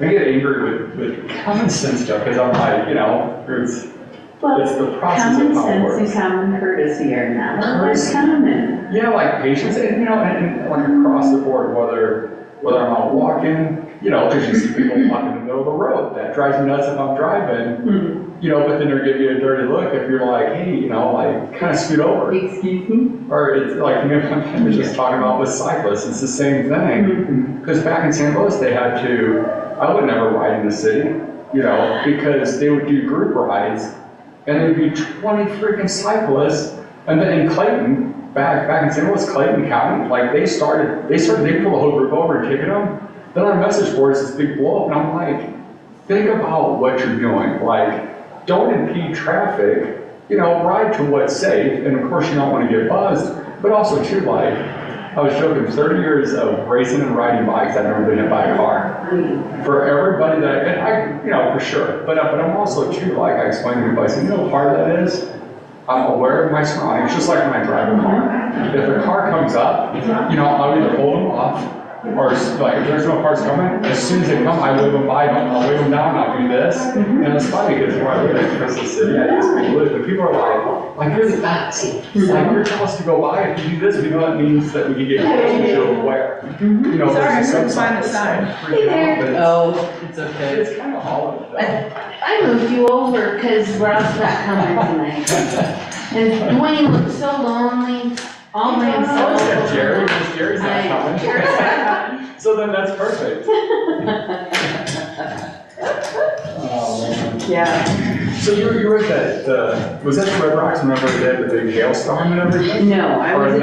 I get angry with common sense stuff because I'm like, you know, it's the process of how it works. Common sense and common courtesy are not common. Yeah, like patience, and you know, and like across the board, whether I'm out walking, you know, because you see people walking in the middle of the road. That drives me nuts if I'm driving, you know, but then they're giving you a dirty look if you're like, hey, you know, like, kind of scoot over. Excuse me? Or it's like, you know, I was just talking about with cyclists, it's the same thing. Because back in St. Louis, they had to, I would never ride in the city, you know, because they would do group rides, and there'd be 20 freaking cyclists, and then in Clayton, back in St. Louis, Clayton County, like they pulled the whole group over and ticketed them. Then our message board is this big blow up, and I'm like, think about what you're doing. Like, don't impede traffic, you know, ride to what's safe, and of course you don't want to get buzzed, but also too, like, I was joking, 30 years of racing and riding bikes, I've never been hit by a car. For everybody that, and I, you know, for sure, but I'm also too, like, I explained to everybody, I said, you know how hard that is? I'm aware of my surroundings, just like when I drive a car. If a car comes up, you know, I'll either hold them off, or like if there's no cars coming, as soon as they come, I wave them by, I'll wave them down, I'll do this. And it's funny because where I live in Crystal City, I used to live, but people are like you're the best. Like you're telling us to go by, if you do this, we know that means that we can get close to show where. You know, sorry, I couldn't find the sign. Hey there. Oh, it's okay. It's kind of all of it. I moved you over because Rob's not coming tonight. And Dwayne looked so lonely, all by himself. Oh, Jerry's not coming. So then that's perfect. Oh, man. Yeah. So you were at that, was that the Red Rocks, remember they had the big hailstorm and everything? No, I was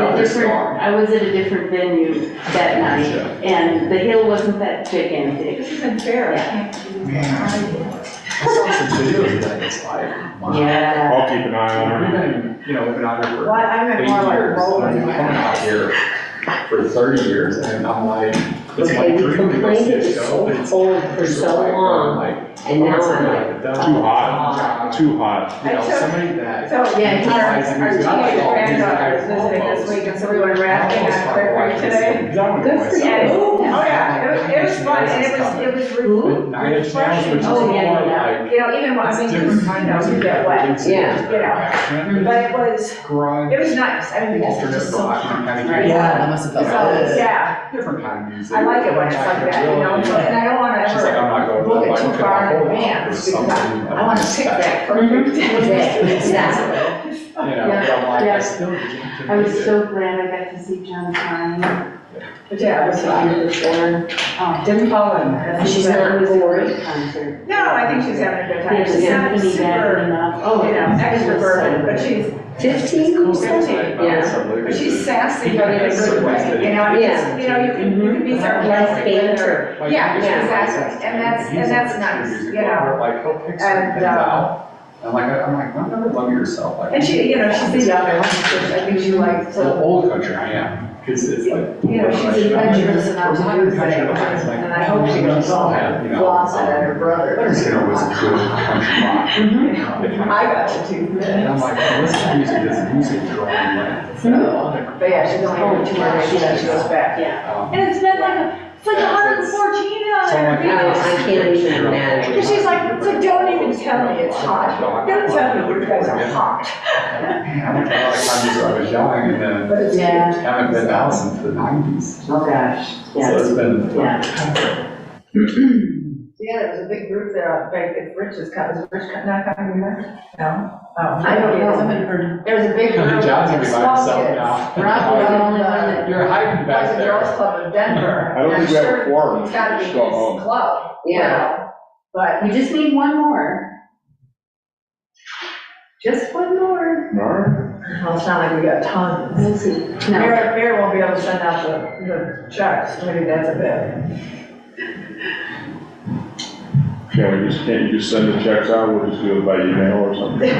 at a different venue that night, and the hill wasn't that gigantic. This isn't fair. Yeah. I saw some videos of that, it's like, wow. Yeah. I'll keep an eye on We've her. been, you know, we've been out here for Well, I meant 8 more like years, rolling. I've been coming out here for 30 years, and I'm like, it's Okay, my we dream to go complained see a it was show, so but it's cold for so like, long, like, and now it's I'm like, Too hot. Too hot. You know, So- somebody that. So, Yeah, our teenage granddaughter is visiting this week, and so we went rafting on Clear Creek today. Good for you. And, oh yeah, it was fun, and it was refreshing. Oh, yeah. You know, even when, I mean, you get wet, you know, but it was nice, I mean, because it's just so hot. Yeah, that must have felt good. Yeah, Different kind of music. I like it when it's like that, you know, and I don't wanna She's like, I'm not ever going to. book it too far in advance, because I wanna pick that perfect day. Exactly. You know, but I'm like, I still can't. I was so glad I got to see John Prine. But yeah, it was fun. Didn't fall in there. She's not bored concert. No, I think she's having a good time. Yeah, She's not Symphony bad super, enough. you know, extroverted, but she's 15, you said? Yeah. But she's sassy, but in a good way, you know, Yeah. you know, you can be sarcastic with her. Like, Yeah, yeah. exactly, and that's nice, you know. Like, he'll pick certain And, things out. I'm like, I'm never love yourself. Like, And she, you know, she's the youngest, which I think she likes, the so, old country, I am. Because it's like. you know, she's adventurous enough to do things, and I hope she goes all floss it at her brother. Leonard Skinner was a good country rock. I got to do And I'm this. like, listen to music, this music drawing land. But yeah, she's only here 2 months, then she goes back. Yeah. And it's been like it's like 114 out So I'm like, there. I can't even imagine. Because she's like, so don't even tell me it's hot. Don't tell me you guys are hot. Man, I went to a lot of times when I was young, and then But it's Yeah. haven't been out since the 90s. Oh, gosh. So Yeah. it's been. Yeah. Yeah, there was a big group there, like, if Rich is coming, is Rich not coming either? No? Oh, I don't know. There was a big group. John's gonna be by of small himself kids. now. Rob was the only one that. You're hiding back Boys and there. Girls Club in Denver. I don't and think we have a I'm sure quorum. It's gotta be Just his go home. club. you Yeah. know, But, We just need one more. Just one more. well, it's not like we got tons. We'll see. No. Mary won't be able to send out the checks, maybe that's a bit. Can't you just send the checks out, we'll just do it by email or something?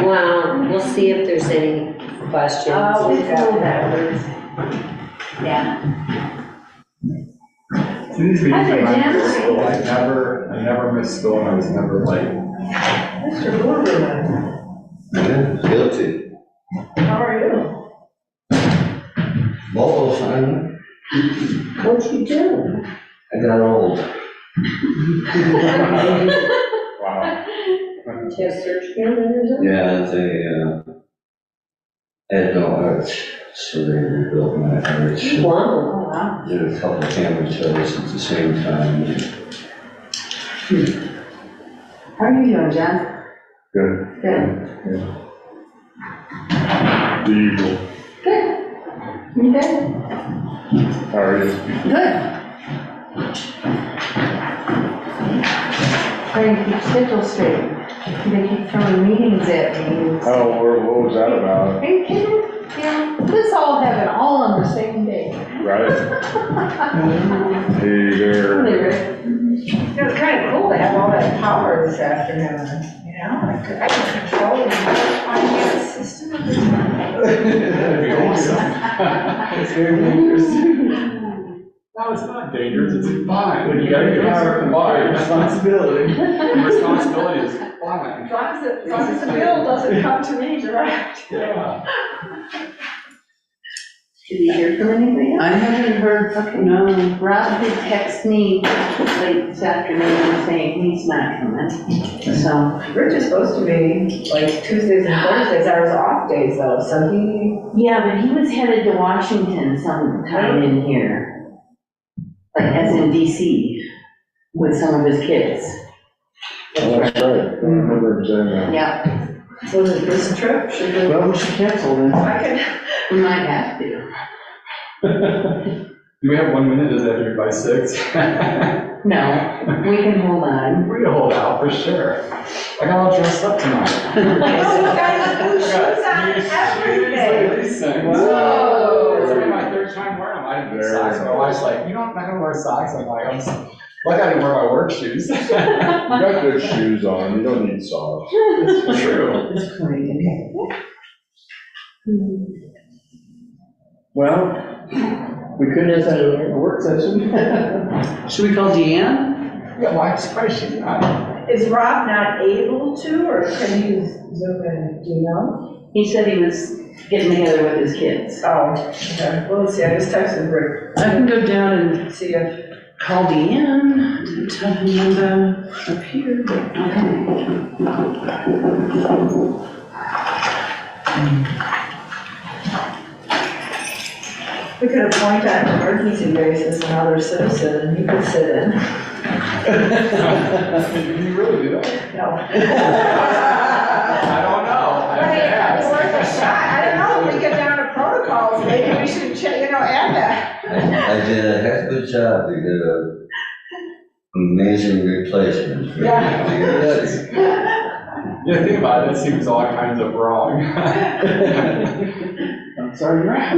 Well, we'll see if there's any questions. Oh, It's a little backwards. Yeah. See, these meetings Hi there, when I Jim. was in school, I never missed school, and I was never late. Mr. Bluerman, Guilty. how are you? Mobile sign. What'd you do? I got old. Wow. Chest surgery or something? Yeah, they had no arch, so they rebuilt my arch. Wow. Did a couple of camera shows at the same time. How are you doing, John? Good. Good. The usual. Good. You good? How are you? Good. Trying to keep schedule straight. They keep throwing meetings at me. Oh, what was that about? Are you kidding? Yeah, let's all have it all on the same day. Right? Hey there. It was kind of cool to have all that power this afternoon, you know? I can control the finance system of the town. That'd be awesome. It's very dangerous. No, it's not dangerous, it's fine. You gotta get yourself fine. Responsibility. Responsibility is fine. As long as the bill doesn't come to me direct. Yeah. Did you hear from anybody else? I haven't heard, no. Rob did text me late this afternoon saying he's not coming, so. Rich is supposed to be like Tuesdays and Thursdays, are his off days though, so he. Yeah, but he was headed to Washington sometime in here. Like as in DC, with some of his kids. Oh, that's right. I remember him saying that. Yeah, Was it this trip? Should we? Well, we should cancel then. I could. we might have to. Do we have 1 minute, does that have to be by 6? No, we can hold on. We can hold out for sure. I got all dressed up tonight. You guys blue shoes on everything. These things. Whoa. It's only my third time wearing them. I didn't get socks. My wife's like, you know, I'm not gonna wear socks. I'm like, I didn't wear my work shoes. You got good shoes on, you don't need socks. It's true. It's clean. Well, we couldn't have had a work session. Should we call Deanne? Yeah, well, I'm surprised she's not. Is Rob not able to, or can he zoom in, do you know? He said he was getting together with his kids. Oh, okay, well, let's see, I just texted Rick, I can go down and see if. call Deanne, tell him Linda up here. We could appoint on an emergency basis another citizen, and he could sit in. Can you really do that? No. I don't know. I But have to it's worth a ask. shot, I don't know, if we get down to protocols, maybe we should, add that. I did a heck of a job to get a amazing replacement. for Yeah. the Yeah, think about it, it seems all kinds of wrong. I'm sorry, you're out.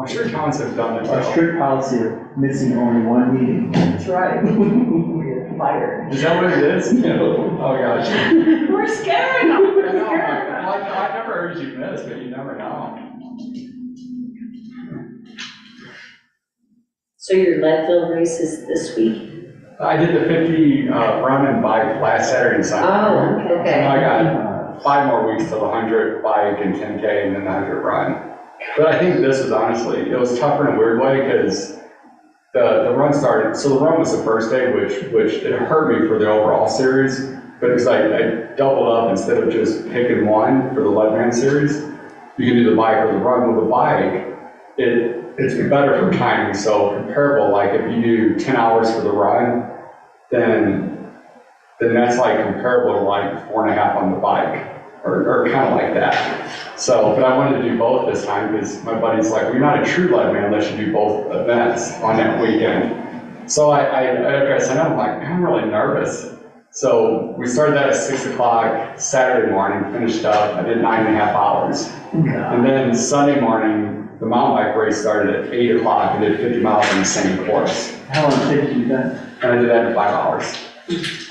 I'm sure towns have done it. Our though. strict policy of missing only one meeting. That's right. We're fired. Is that what it is? No. Oh, gosh. We're scaring them, I we're know, scaring them. I've never heard you miss, but you never know. So your Leadville race is this week? I did the 50 run and bike last Saturday and Sunday. Oh, So okay. now I got 5 more weeks till the 100 bike and 10K and then the 100 run. But I think this was honestly, it was tougher in a weird way because the run started, so the run was the first day, which it hurt me for the overall series, but because I doubled up instead of just picking one for the Leadman series. You can do the bike or the run. With the bike, it's better for timing, so comparable, like if you do 10 hours for the run, then that's like comparable to like 4.5 on the bike, or kind of like that. So, but I wanted to do both this time because my buddy's like, well, you're not a true Leadman unless you do both events on that weekend. So after I signed up, I'm like, I'm really nervous. So we started that at 6 o'clock Saturday morning, finished up, I did 9.5 hours. And then Sunday morning, the mountain bike race started at 8 o'clock and did 50 miles on the same course. How long did it take you to do that? And I did that in 5 hours.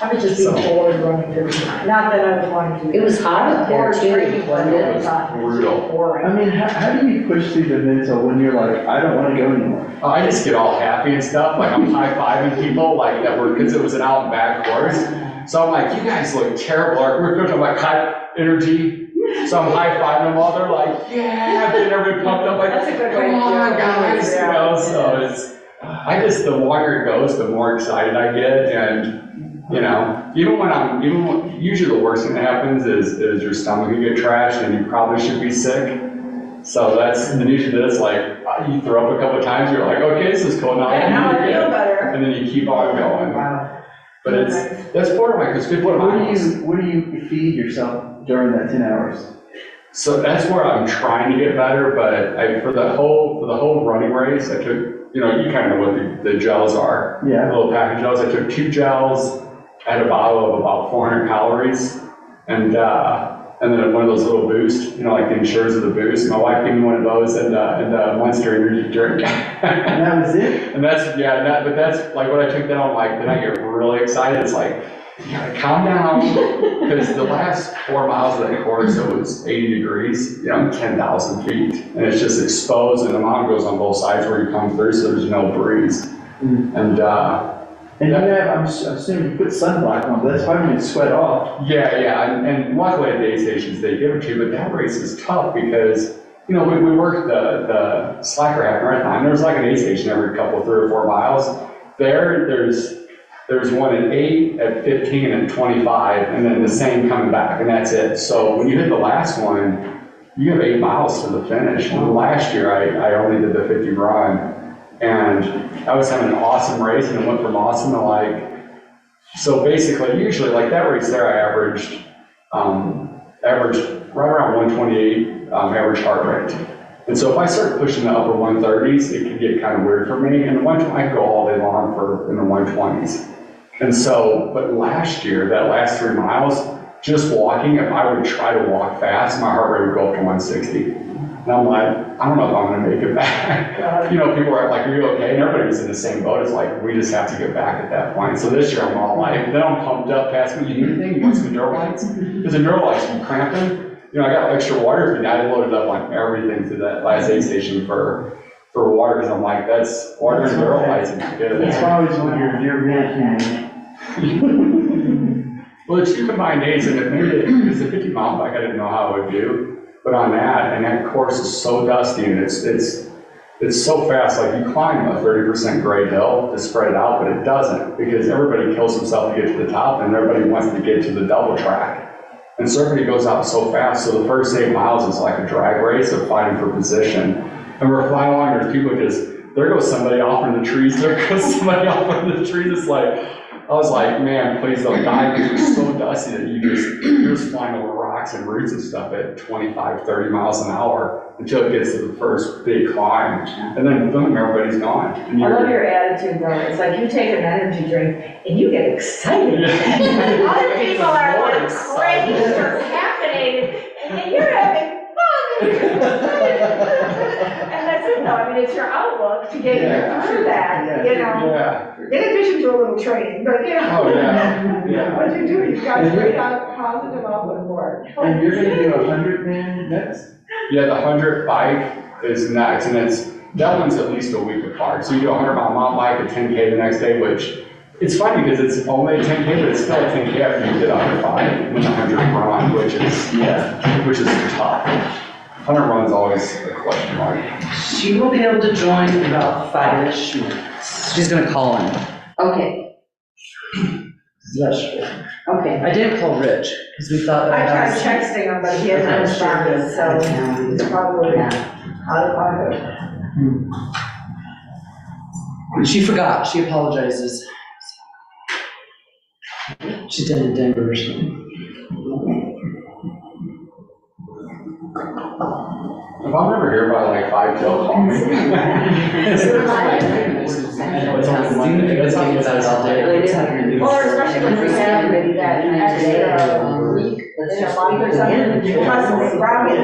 I would just be bored running 50 miles, not that I would want to do. It was hot up there too, wasn't It it? was brutal. Boring. I mean, how do you push through the mental when you're like, I don't want to go anymore? I just get all happy and stuff, like I'm high-fiving people like that were, because it was an out and back course. So I'm like, you guys look terrible, like we're feeling like high energy. So I'm high-fiving them all, they're like, yeah, getting everybody pumped up, like, That's a good way come to do on, it. guys, you Yeah. know, I just, the longer it goes, the more excited I get, and, you know, usually the worst thing that happens is your stomach will get trashed and you probably should be sick. So that's, and then usually this, like, you throw up a couple of times, you're like, okay, this is cool, now I Now I can feel better. and then you keep on going. Wow. But that's borderline, because people What do you feed yourself during that 10 hours? So that's where I'm trying to get better, but for the whole running race, I took, you know, you kind of know what the gels are. Yeah. The little package gels. I took 2 gels, I had a bottle of about 400 calories, and then one of those little boosts, you know, like the insurers of the boost. My wife gave me one of those and a Monster Energy drink. And that was it? And but that's like what I took down, like, then I get really excited. It's like, you gotta calm down, because the last 4 miles of that course, it was 80 degrees, you know, 10,000 feet. And it's just exposed, and the mountain goes on both sides where you come through, so there's no breeze. And you have, I'm assuming you put sunblock on, but that's probably going to sweat off. yeah, and luckily at the aid stations, they give it to you, but that race is tough because, you know, we worked the Slacker half marathon. There's like an aid station every 3 or 4 miles. There's one at 8, at 15, and 25, and then the same coming back, and that's it. So when you hit the last one, you have 8 miles to the finish. And last year, I only did the 50 run, and I was having an awesome race, and it went from awesome to like, so basically, usually, like that race there, I averaged right around 128 average heart rate. And so if I start pushing the upper 130s, it can get kind of weird for me, and I could go all day long in the 120s. And so, but last year, that last 3 miles, just walking, if I would try to walk fast, my heart rate would go up to 160. And I'm like, I don't know if I'm gonna make it back. You know, people are like, are you okay? And everybody was in the same boat. It's like, we just have to get back at that point. So this year I'm all like, then I'm pumped up, past me, you need anything? You want some Neurolites? Because the Neurolites, you cramping, you know, I got extra water, and I loaded up on everything to that last aid station for water, because I'm like, that's water and Neurolites, and good. That's why I always wonder, you're really humane. Well, it's 2 combined days, and it made it, because the 50 mile bike, I didn't know how it would do. But on that course is so dusty, and it's so fast, like you climb a 30% grade hill to spread it out, but it doesn't, because everybody kills himself to get to the top, and everybody wants to get to the double track. And so everybody goes out so fast, so the first 8 miles is like a drag race of fighting for position. And we're flying along, there's people there goes somebody off in the trees, there goes somebody off in the trees. It's like, I was like, man, please don't die, because it's so dusty that you're just flying over rocks and roots and stuff at 25, 30 miles an hour until it gets to the first big climb. And then boom, everybody's gone. And I love your attitude though. It's like you take an energy drink and you get excited. Other people are like crazy, what's happening, and you're having fun. And that's it though. I mean, it's your outlook to get you through that, you know. Yeah. In addition to a little training, but you know. Oh, yeah. What you do, you've got a great positive outlook for it. And you're gonna do 100 man next? Yeah, the 100 bike is next, and that one's at least a week apart. So you do a 100-mile mountain bike, a 10K the next day, which it's funny because it's only a 10K, but it's still a 10K after you did 105 and 100 run, which is tough. 100 run's always a question mark. She will be able to join in about 5-ish minutes. She's gonna call in. Okay, Yes. okay. I didn't call Rich, because we thought I that tried texting him, but he hasn't responded, so he's probably out of pocket. She forgot, she apologizes. She's down in Denver or something. If I'm ever here by like 5 till, call me. Or especially when we have that extra week, month or something, because Robbie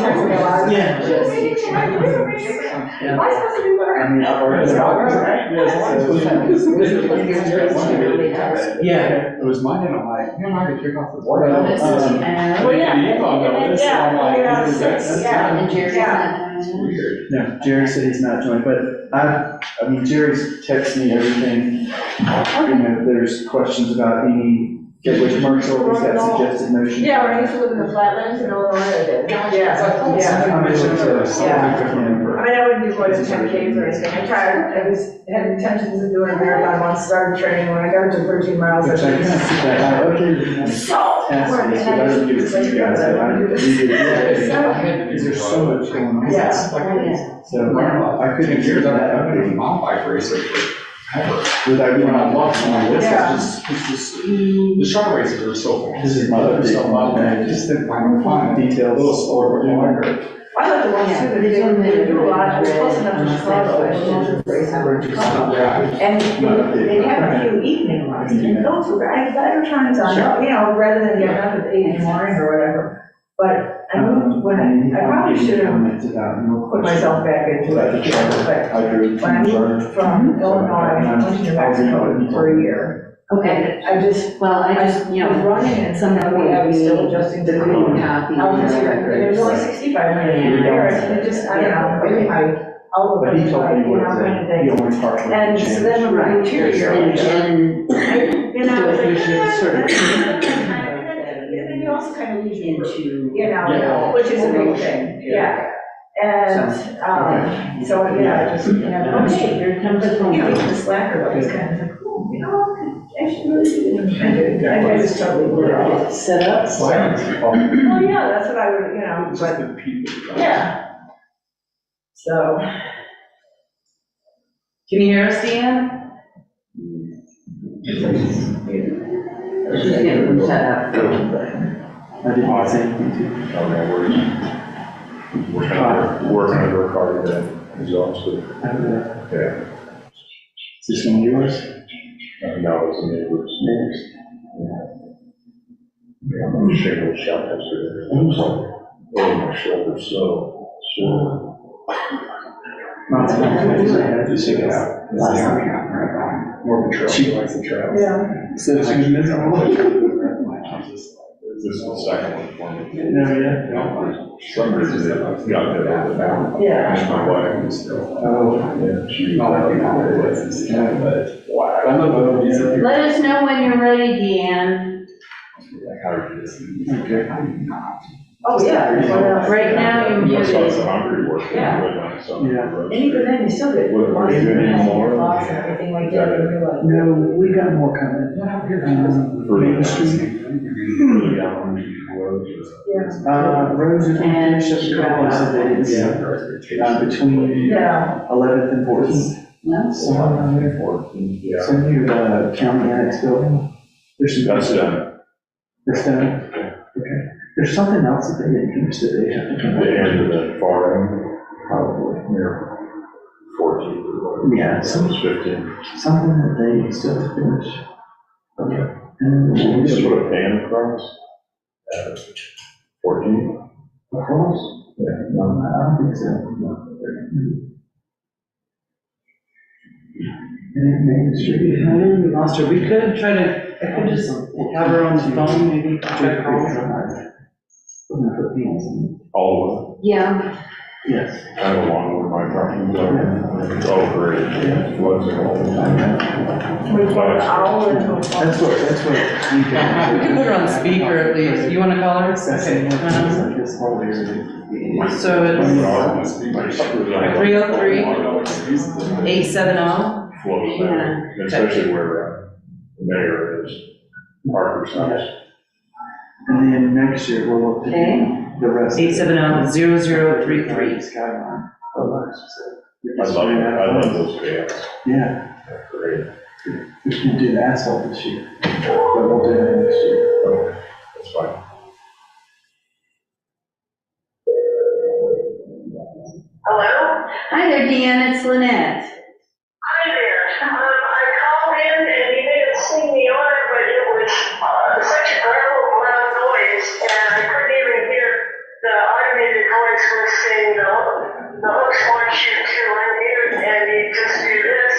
texted me a lot. Yeah. Am I supposed to be there? Yeah. It was Monday, and I'm like, man, I could kick off the board. Well, yeah. I'm like, this is Yeah. And Jerry's not it's doing weird. No, Jerry said he's not joining, but I mean, Jerry's texted me everything. You know, if there's questions about any Yeah, which Marshall was that suggested motion. Yeah, when I used to live in the flatlands in Illinois, I did. Yeah. I mentioned to something different. I mean, I wouldn't do more than 10 Ks or anything. I tried, had intentions of doing a marathon once, started training, when I got to 13 miles, I Which I can see that, okay. so, Task list, but I don't do this to you guys, I do this. Because there's so much going on. Yeah. So, I couldn't hear that. I've been a mountain bike racer forever. Without When being I on lost my list, Yeah. it's just, the short races are so fast. This is my update. So loud, and I just didn't find them fun. Details. Little sport, what I heard. I like the ones too, that they do a lot, I was close enough to Chicago, I was racing. Yeah. And they have a few evening ones, and those were, I had better times on, you know, rather than getting up at 8 in the morning or whatever. But I moved, when I probably should have put myself back into it, but when I moved from Illinois, I went to New Mexico for a year. Okay, And I just, well, I I just, was you know, running and somehow I was still adjusting to the clean copy. It was only 65 minutes there, and it just, I don't know, maybe my outlook But he told me you know, what kind of the thing. only part. And so then when I moved here, And you know, do it, you should sort of and then you also kind of lose your group, into. you know, Yeah. which is a big thing, yeah. And, so, yeah, I just, you know, okay, Here comes the phone you know, call. the slacker, but it's kind of like, oh, you know, I should really do it. I just totally blew it. Set up. Silence. Well, yeah, that's what I would, you know, Just but, the people. yeah. So, Can you hear us, Deanna? She's getting them set up. I didn't say anything to you. We're kind of working under a car today, exhausted. Yeah. Is this one yours? Now it's a neighbor's. Neighbors? Yeah, I'm in shingles shop yesterday. Oh, my shoulder's so sore. No, it's not. I just had to check it out. Last time we got marathon, more of a trail, she likes the trails. yeah. So she was miserable. This is the second one for me. No, yeah. Some reason they got that over now. Yeah. And my wife, Oh. yeah, she. Not like it was, but wow. I love those easy. Let us know when you're ready, Deanne. How do you do this? Okay. I'm not. Oh, yeah. What else? Right now, you're That's why it's muted. a hungry work. Yeah. Yeah. And even then, you still get What, lots are of you doing any more? thoughts and everything like that, and you're like. No, we got more coming. Main Street. Rose is gonna finish up a couple of subdivisions, between Yeah. 11th and 14th. Somewhere around there. Yeah, So near the county annex building. There's some. that's done. That's done? Okay. There's something else that they didn't finish that they have to come The back. end of the far end, Probably. near 14th or whatever. Yeah, Some 15. something that they still have to finish. Okay. And So we then just put a fan across. 14. across? Yeah. No, I don't think so. And then Main Street. We lost her. We could try to, I could just have her on the phone, maybe try to call her. All Yeah, Yes. of kind of along with my property. Oh, great. Yeah. Floods and all the time. We put an hour into a That's what we We can. could put her on speaker at least. You wanna call her? Okay. Okay. This whole area. So it's 303-870. Flows there, especially where the mayor is, Parker's house. And then next year, we'll look to Okay. do the rest. 870-0033. Skyline. Oh, nice. I love those fans. Yeah, They're great. we can do the asphalt this year, but we'll do that next year. Okay, that's fine. Hello? hi there, Deanna, it's Lynette. Hi there. I called in and you didn't see me on it, but it was such a garbled, loud noise, and I couldn't even hear the automated voice was saying the host wants you to unmute and you just do this,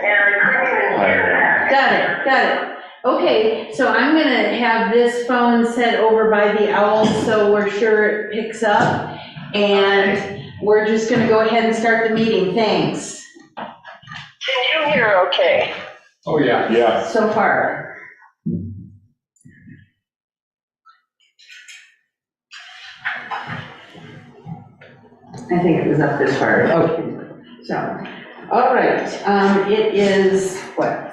and I couldn't even hear that. Got it. Okay, so I'm gonna have this phone set over by the owl so we're sure it picks up. And we're just gonna go ahead and start the meeting, thanks. Can you hear okay? Oh, yeah. Yeah. So far. I think it was up this far. Okay. So, all right, it is, what,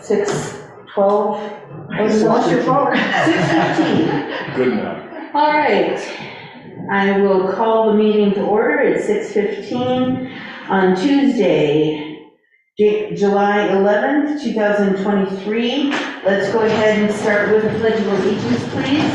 6:12? Lost your phone. 6:15. Good enough. All right, I will call the meeting to order at 6:15 on Tuesday, July 11th, 2023. Let's go ahead and start with the Pledge of Allegiance, please.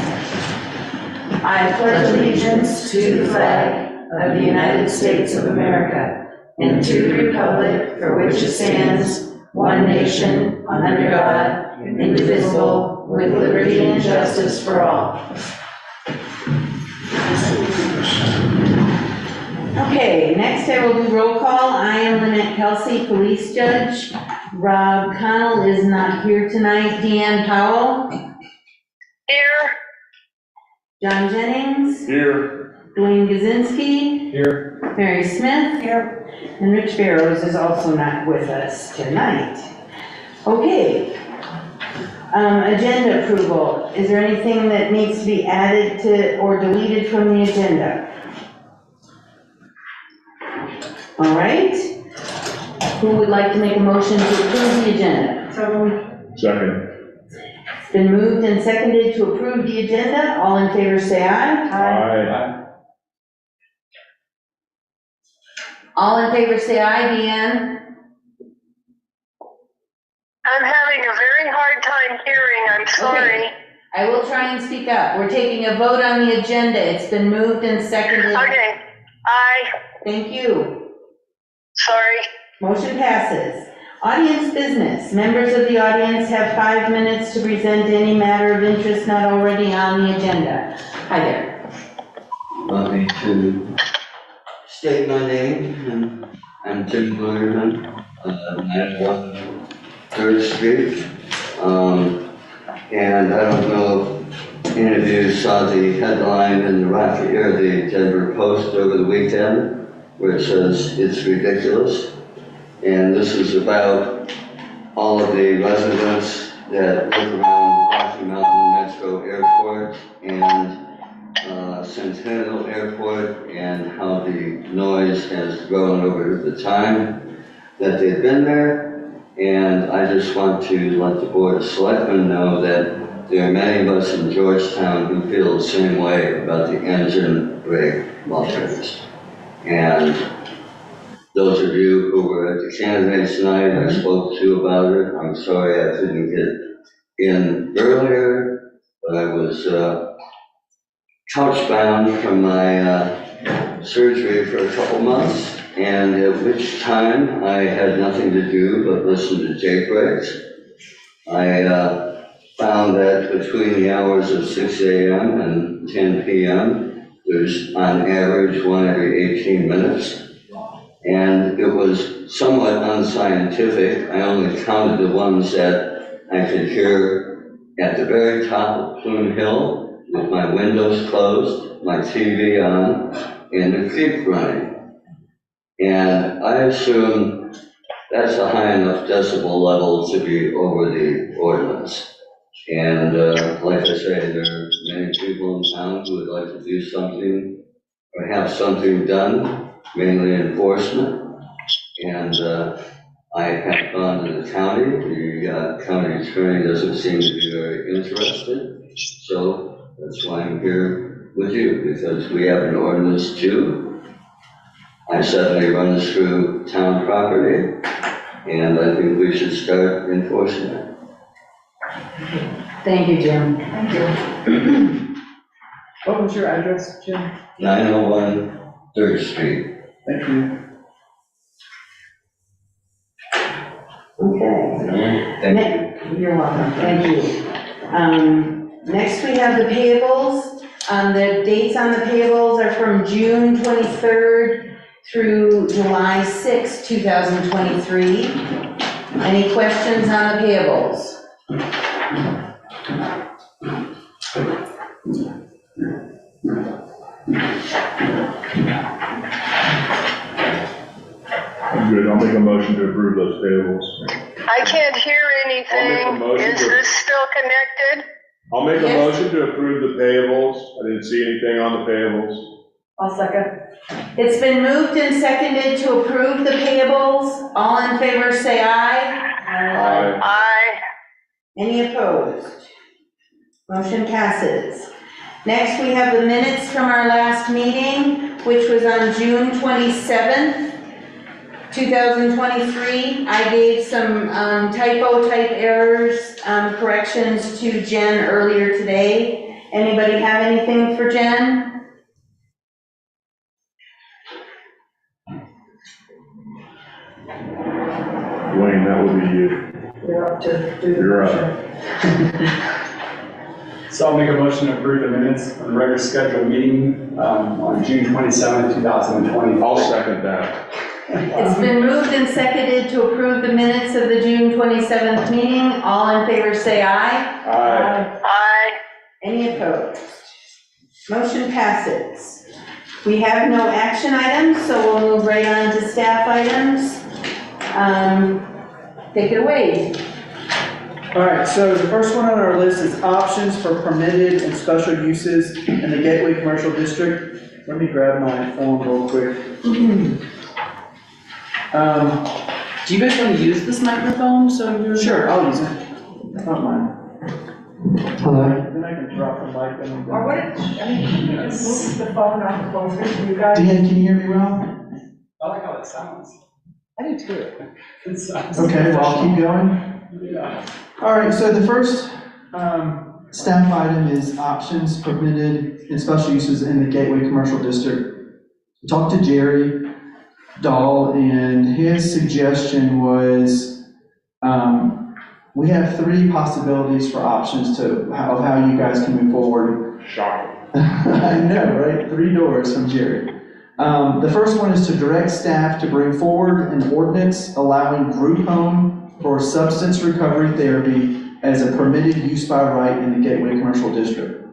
I pledge allegiance to the flag of the United States of America and to the republic for which it stands, one nation, under God, indivisible, with liberty and justice for all. Okay, next I will do roll call. I am Lynette Kelsey, police judge. Rob Connell is not here tonight. Deanne Powell, Here, John Jennings, Here. Dwayne Gazinski, Here. Mary Smith, Here. and Rich Barrows is also not with us tonight. Okay. Agenda approval. Is there anything that needs to be added to or deleted from the agenda? All right. Who would like to make a motion to approve the agenda? Second. It's been moved and seconded to approve the agenda. All in favor say aye. Aye. All in favor say aye, Deanne. I'm having a very hard time hearing, I'm sorry. I will try and speak up. We're taking a vote on the agenda. It's been moved and seconded. Okay, aye, Thank you. sorry. Motion passes. Audience business. Members of the audience have 5 minutes to present any matter of interest not already on the agenda. Hi there. Want me to state my name? I'm Tim Gluderman, 91 3rd Street. And I don't know if any of you saw the headline in the the Denver Post over the weekend, where it says, "It's ridiculous." And this is about all of the residents that live around Rocky Mountain Metro Airport and Centennial Airport, and how the noise has grown over the time that they've been there. And I just want to let the Board of Selectmen know that there are many of us in Georgetown who feel the same way about the engine brake mufflers. And those of you who were at the candidates night, I spoke to about it. I'm sorry I couldn't get in earlier, but I was couch-bound from my surgery for a couple months, and at which time I had nothing to do but listen to tape breaks. I found that between the hours of 6 a.m. and 10 p.m., there's on average one every 18 minutes. And it was somewhat unscientific. I only counted the ones that I could hear at the very top of Plume Hill, with my windows closed, my TV on, and the creek running. And I assume that's a high enough decibel level to be over the ordinance. And like I say, there are many people in town who would like to do something or have something done, mainly enforcement. And I have gone to the county. The county attorney doesn't seem to be very interested. So that's why I'm here with you, because we have an ordinance too. I-70 runs through town property, and I think we should start enforcing it. Thank you, Jim. Thank you. What was your address, Jim? 901 3rd Street. Thank you. Okay. Thank you. You're welcome. Thank you. Next, we have the payables. The dates on the payables are from June 23rd through July 6th, 2023. Any questions on the payables? I'm good. I'll make a motion to approve those payables. I can't hear I'll make a anything. motion Is to- this still connected? I'll make a Yes. motion to approve the payables. I didn't see anything on the payables. I'll second. It's been moved and seconded to approve the payables. All in favor, say aye. Aye. Any opposed? Motion passes. Next, we have the minutes from our last meeting, which was on June 27th, 2023. I gave some type errors, corrections to Jen earlier today. Anybody have anything for Jen? Wayne, that would be you. You're up to do the You're motion. So I'll make a motion to approve the minutes of the regular scheduled meeting on June 27th, 2020. I'll second that. It's been moved and seconded to approve the minutes of the June 27th meeting. All in favor say aye. Aye. Any opposed? Motion passes. We have no action items, so we'll move right on to staff items. Take it away. All right, so the first one on our list is options for permitted and special uses in the Gateway Commercial District. Let me grab my phone real quick. Do you guys want to use this microphone so you're? Sure, I'll use it. Not mine. Hello? Then I can drop the mic and. Or what, I mean, you just move the phone off closer to you guys. Dan, can you hear me well? I like how it sounds. I do too. It sounds. Okay, well, I'll keep going. Yeah. All right, so the first staff item is options permitted and special uses in the Gateway Commercial District. Talked to Jerry Dahl, and his suggestion was we have 3 possibilities for options of how you guys can move forward. Shocking. I know, right? 3 doors from Jerry. The first one is to direct staff to bring forward an ordinance allowing group home for substance recovery therapy as a permitted use by right in the Gateway Commercial District.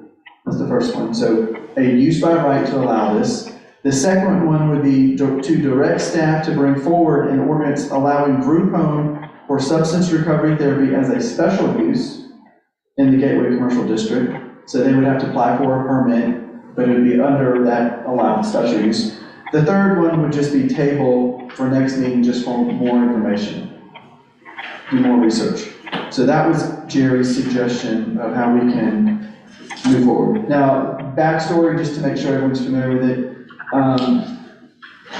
That's the first one. So a use by right to allow this. The second one would be to direct staff to bring forward an ordinance allowing group home for substance recovery therapy as a special use in the Gateway Commercial District. So they would have to apply for a permit, but it would be under that allowed special use. The third one would just be table for next meeting just for more information. Do more research. So that was Jerry's suggestion of how we can move forward. Now, backstory, just to make sure everyone's familiar with it.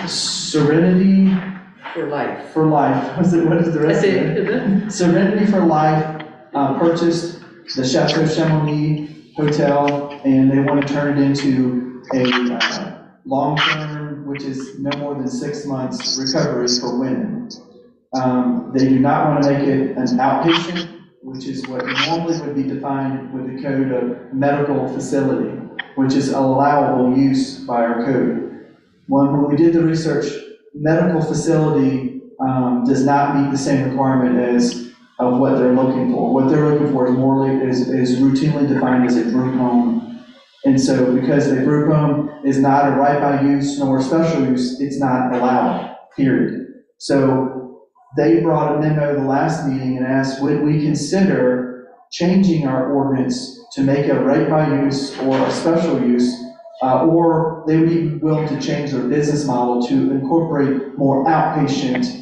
Serenity For life. for Life, what is the rest of it? Serenity for Life purchased the Chateau Chamonix Hotel, and they want to turn it into a long-term, which is no more than 6 months recovery for women. They do not want to make it an outpatient, which is what normally would be defined with the code of medical facility, which is allowable use by our code. When we did the research, medical facility does not meet the same requirement as of what they're looking for. What they're looking for is routinely defined as a group home. And so because the group home is not a right by use nor a special use, it's not allowed, period. So they brought a memo the last meeting and asked, would we consider changing our ordinance to make a right by use or a special use, or they would be willing to change their business model to incorporate more outpatient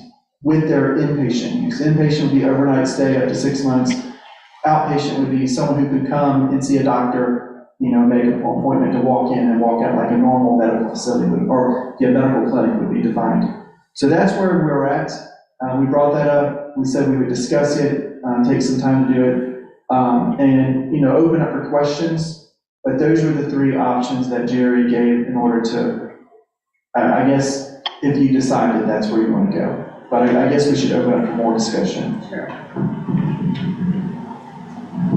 with their inpatient use. Inpatient would be overnight stay up to 6 months. Outpatient would be someone who could come and see a doctor, make an appointment to walk in and walk out like a normal medical facility would, or medical clinic would be defined. So that's where we're at. We brought that up. We said we would discuss it, take some time to do it, and open up for questions. But those were the 3 options that Jerry gave in order to, I guess, if you decided that's where you want to go. But I guess we should open up for more discussion. Sure.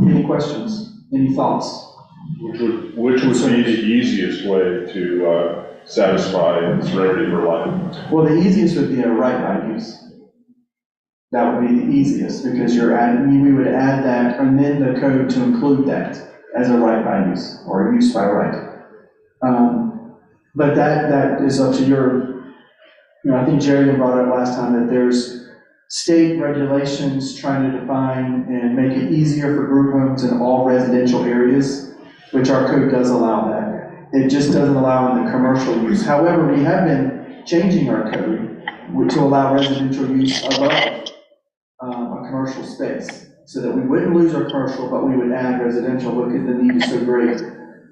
Any questions? Any thoughts? Which would be the easiest way to satisfy serenity for life? Well, the easiest would be a right by use. That would be the easiest because we would add that, amend the code to include that as a right by use or a use by right. But that is up to your, I think Jerry brought up last time that there's state regulations trying to define and make it easier for group homes in all residential areas, which our code does allow that. It just doesn't allow in the commercial use. However, we have been changing our code to allow residential use above a commercial space, so that we wouldn't lose our commercial, but we would add residential. Look at the need is so great.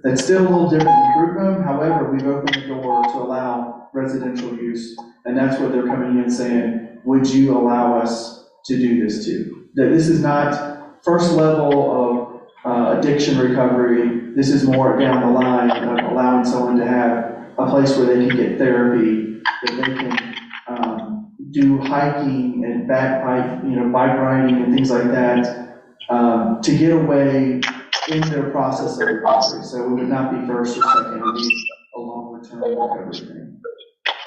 That's still a little different than group home. However, we've opened the door to allow residential use, and that's what they're coming in saying, would you allow us to do this too? That this is not first level of addiction recovery. This is more down the line of allowing someone to have a place where they can get therapy, that they can do hiking and bike riding and things like that, to get away in their process of recovery. So it would not be first or second, it would be a longer term recovery thing,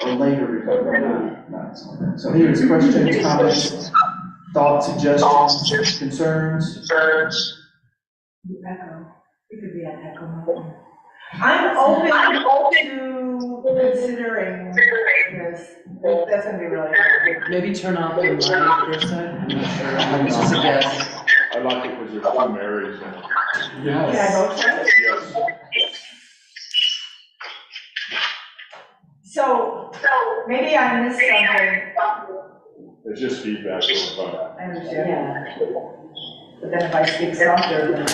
or later recovery, not something. So here's questions, comments, thoughts, suggestions, concerns. Echo. It could be an echo mode. I'm open to considering this. That's gonna be really hard. Maybe turn off the mic for a second, I'm not sure, it's just a guess. I like it because there's 2 Marys in it. Can I Yes. vote for it? Yes. So maybe I missed something. It's just feedback on the phone. I understand. Yeah. But then if I speak softer, then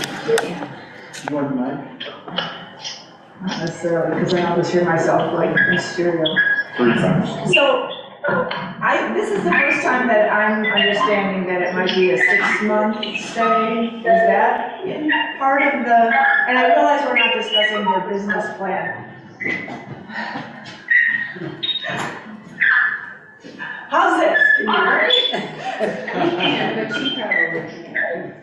You want the mic? not necessarily, because then I'll just hear myself like in stereo. 3 times. So, this is the first time that I'm understanding that it might be a 6-month stay. Is that part of the, and I realize we're not discussing their business plan. How's this? Can you hear me? We can, but she probably can't.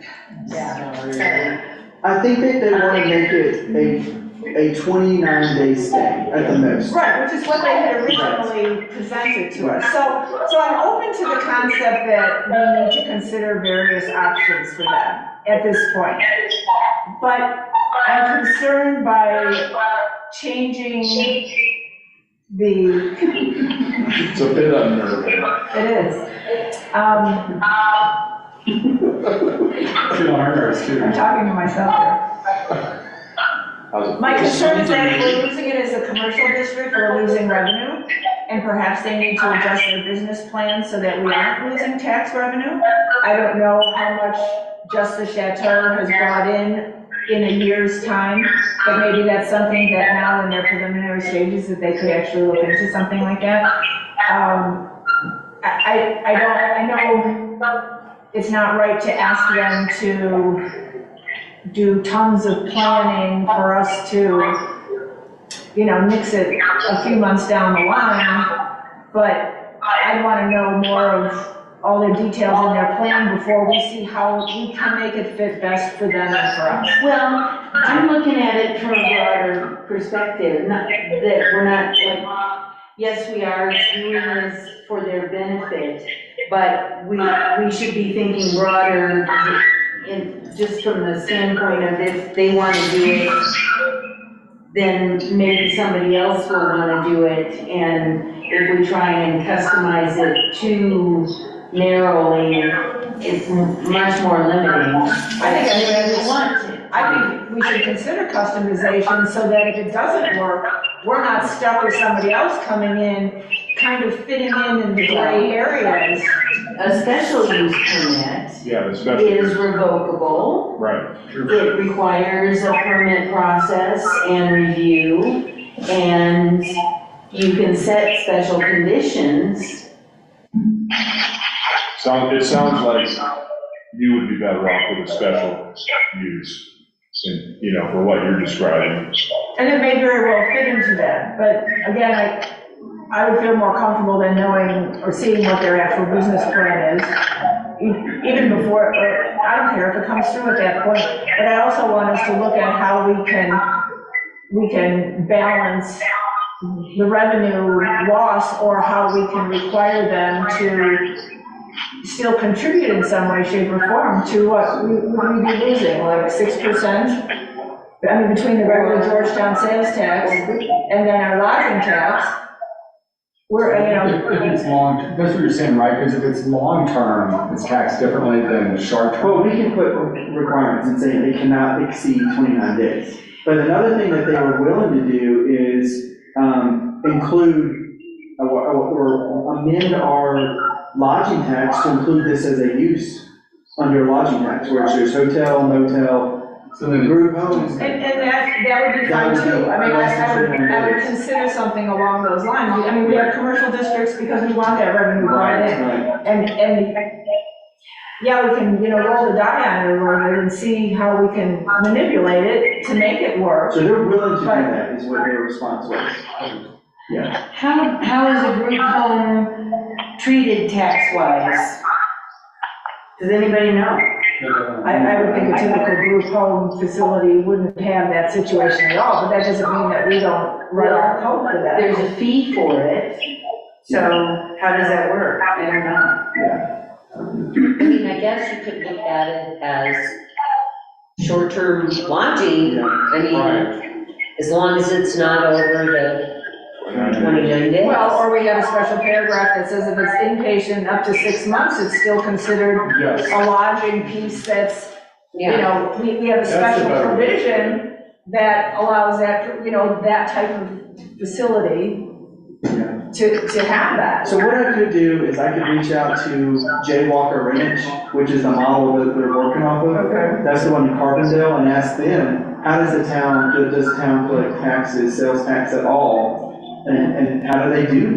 Yeah. I think that they want to make it a 29-day stay at the most. Right, which is what they had originally presented to us. So I'm open to the concept that we need to consider various options for them at this point. But I'm concerned by changing the, It's a bit unnerving. it is. Feel on our nerves too. I'm talking to myself here. How's it? My concern is that if we're losing it as a commercial district, we're losing revenue, and perhaps they need to adjust their business plan so that we aren't losing tax revenue. I don't know how much Just the Chateau has brought in a year's time, but maybe that's something that now in their preliminary stages that they could actually look into something like that. I know it's not right to ask them to do tons of planning for us to, nix it a few months down the line, but I want to know more of all the details in their plan before we see how we can make it fit best for them and for us. Well, I'm looking at it from a broader perspective, not that we're not, like, yes, we are doing this for their benefit, but we should be thinking broader just from the standpoint of if they want to do it, then maybe somebody else will want to do it, and if we try and customize it too narrowly, it's much more limiting. I think we should consider customization so that if it doesn't work, we're not stuck with somebody else coming in, kind of fitting in the gray areas. A special use permit Yeah, the special. is revocable. Right. It requires a permit process and review, and you can set special conditions. It sounds like you would be better off with a special use, for what you're describing. And it may very well fit into that, but again, I would feel more comfortable than knowing or seeing what their actual business plan is, even before, or I don't care if it comes through at that point, but I also want us to look at how we can balance the revenue loss, or how we can require them to still contribute in some way, shape, or form to what we would be losing, like 6%. I mean, between the regular Georgetown sales tax and then our lodging tax, If it's long, that's what you're saying, right? Because if it's long-term, it's taxed differently than short-term. Well, we can put requirements and say they cannot exceed 29 days. But another thing that they were willing to do is include or amend our lodging tax to include this as a use under lodging tax, where it says hotel, motel, So then group homes. And that would be fine too. I mean, I would consider something along those lines. I mean, we have commercial districts because we want that revenue brought in. Right. And, yeah, we can, roll the die on it a little bit and see how we can manipulate it to make it work. So they're willing to do that, is what their response was. Yeah. How is a group home treated tax-wise? Does anybody know? I would think a typical group home facility wouldn't have that situation at all, but that doesn't mean that we don't write our code for that. There's a fee for it, so how does that work? I don't know. I mean, I guess you could look at it as short-term lodging. I mean, as long as it's not over the 29 days. Well, or we have a special paragraph that says if it's inpatient up to 6 months, it's still considered Yes. a lodging piece that's, we have a That's special about it. provision that allows that, that type of facility to have that. So what I could do is I could reach out to J. Walker Ranch, which is the model that they're working off of. Okay. That's the one in Carbondale, and ask them, how does the town collect taxes, sales tax at all? And how do they do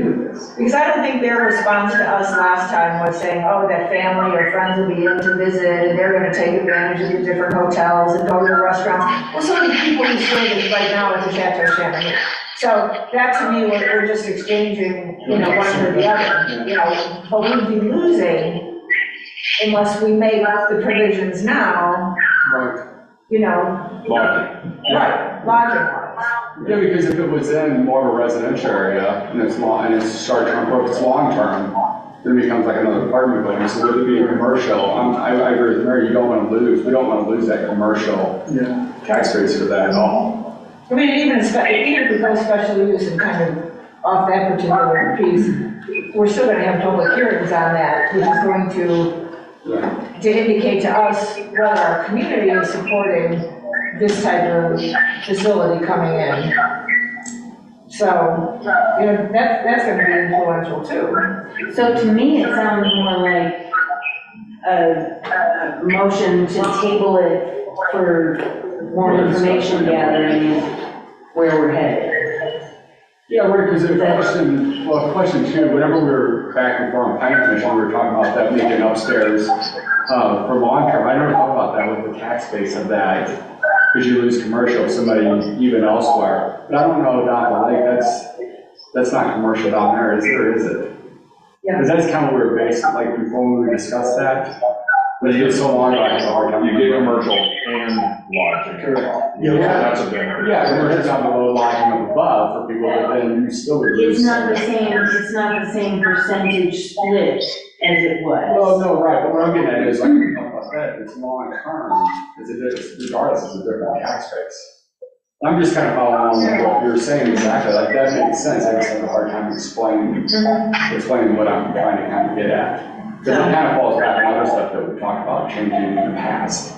with this? Because I don't think their response to us last time was saying, oh, that family or friends will be in to visit, and they're gonna take advantage of the different hotels and go to the restaurants. Well, so many people who service right now at the Chateau Chamonix. So that to me, we're just exchanging, one for the other, but we'd be losing unless we make the provisions now, Right. Lodging. right, lodging-wise. Yeah, because if it was in more of a residential area, and it's short-term, or if it's long-term, then it becomes like another apartment building, so would it be a commercial? I agree with Mary, we don't want to lose that commercial tax rates for that at all. I mean, even if we go special use and kind of off that particular piece, we're still gonna have public hearings on that, which is going to indicate to us whether our community is supporting this type of facility coming in. So, that's gonna be influential too. So to me, it sounds more like a motion to table it for more information gathering where we're headed. Yeah, because the question too, whenever we were back before on planning commission, we were talking about that making upstairs for long-term. I never thought about that with the tax base of that, because you lose commercial, somebody even elsewhere. But I don't know down the lake, that's not commercial down there, is it, or is it? Yeah. Because that's kind of where we're based, like before we discussed that. But it's so long ago, I had a hard time. You get commercial and lodging. Correct. Yeah, that's a difference. Yeah, commercial down below, lodging up above for people, but then you still would lose. It's not the same percentage split as it was. Well, no, right, but what I'm getting at is, like, we talk about that, it's long term, regardless, it's a different tax base. I'm just kind of following along with what you're saying exactly, like, that makes sense, I just have a hard time explaining what I'm trying to kind of get at. Because it kind of falls back on other stuff that we talked about changing in the past.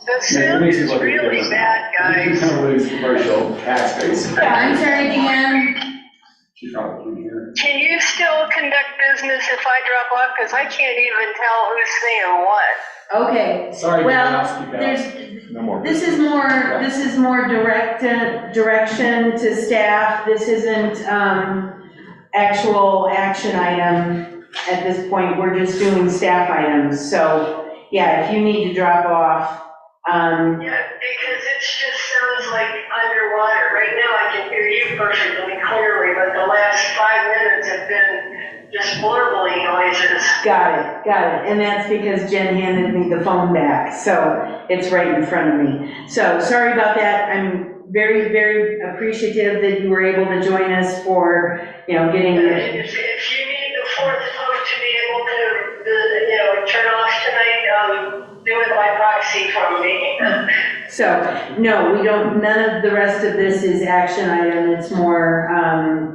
That sound is really bad, You guys. kind of lose commercial tax base. I'm sorry, Dan. She probably can't hear. Can you still conduct business if I drop off? Because I can't even tell who's saying what. Okay, Sorry, well, I'll speak out. there's, No more. this is more direction to staff. This isn't, actual action item at this point. We're just doing staff items. So, yeah, if you need to drop off, Yeah, because it just sounds like underwater. Right now I can hear you perfectly clearly, but the last 5 minutes have been just blurble noises. got it. And that's because Jen handed me the phone back, so it's right in front of me. So, sorry about that. I'm very, very appreciative that you were able to join us for, getting And the. if you need the fourth vote to be able to, turn off tonight, do it by proxy from me. So, no, we don't, none of the rest of this is action item, it's more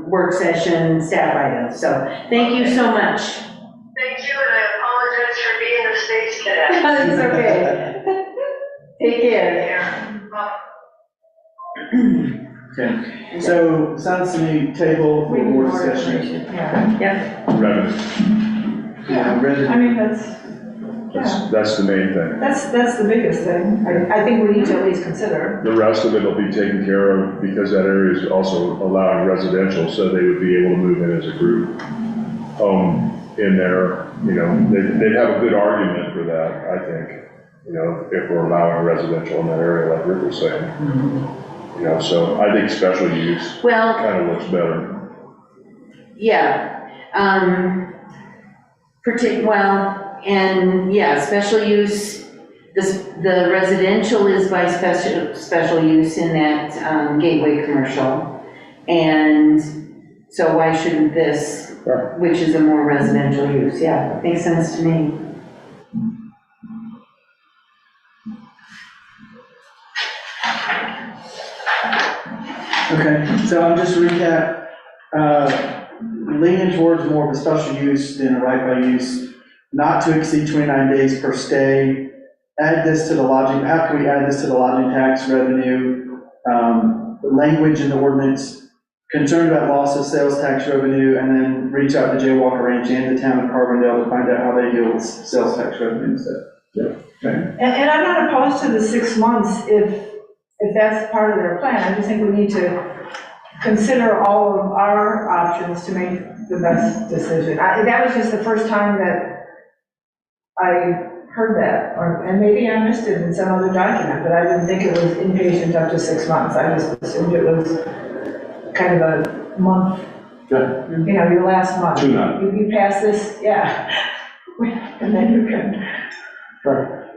work session, staff items. So, thank you so much. Thank you, and I apologize for being in the States today. It's okay. Take care. Yeah. Bye. Okay, so sounds to me table for more discussion. Yeah, Revenue, Yeah, I resident, mean, that's the main thing. that's the biggest thing. I think we need to at least consider. The rest of it will be taken care of because that area is also allowing residential, so they would be able to move in as a group home in there, you know, they'd have a good argument for that, I think, you know, if we're allowing residential in that area, like Rick was saying. You know, so I think special use Well, kind of looks better. yeah, special use, the residential is by special use in that, gateway commercial. And so why shouldn't this, which is a more residential use, yeah, makes sense to me. okay, so I'm just recap, leaning towards more of a special use than a right by use, not to exceed 29 days per stay, add this to the lodging, how can we add this to the lodging tax revenue? Language in the ordinance, concerned about loss of sales tax revenue, and then reach out to Jaywalker Ranch and the town of Carbondale to find out how they deal with sales tax revenue and stuff. Okay. And I'm not opposed to the 6 months if that's part of their plan. I just think we need to consider all of our options to make the best decision. That was just the first time that I heard that, and maybe I missed it in some other document, but I didn't think it was inpatient up to 6 months. I just assumed it was kind of a month, Good. you know, your last month. 2 months. You pass this, yeah, and then you can,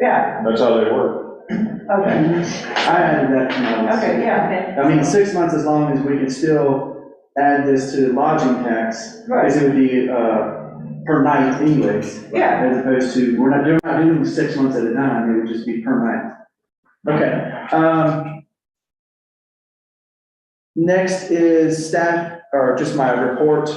yeah, That's how they work. okay, I added that to my list. okay, yeah, I mean, 6 months as long as we can still add this to lodging tax, because it would be, per night anyways. yeah. As opposed to, we're not doing 6 months at a time, it would just be per night. Okay, next is staff, or just my report,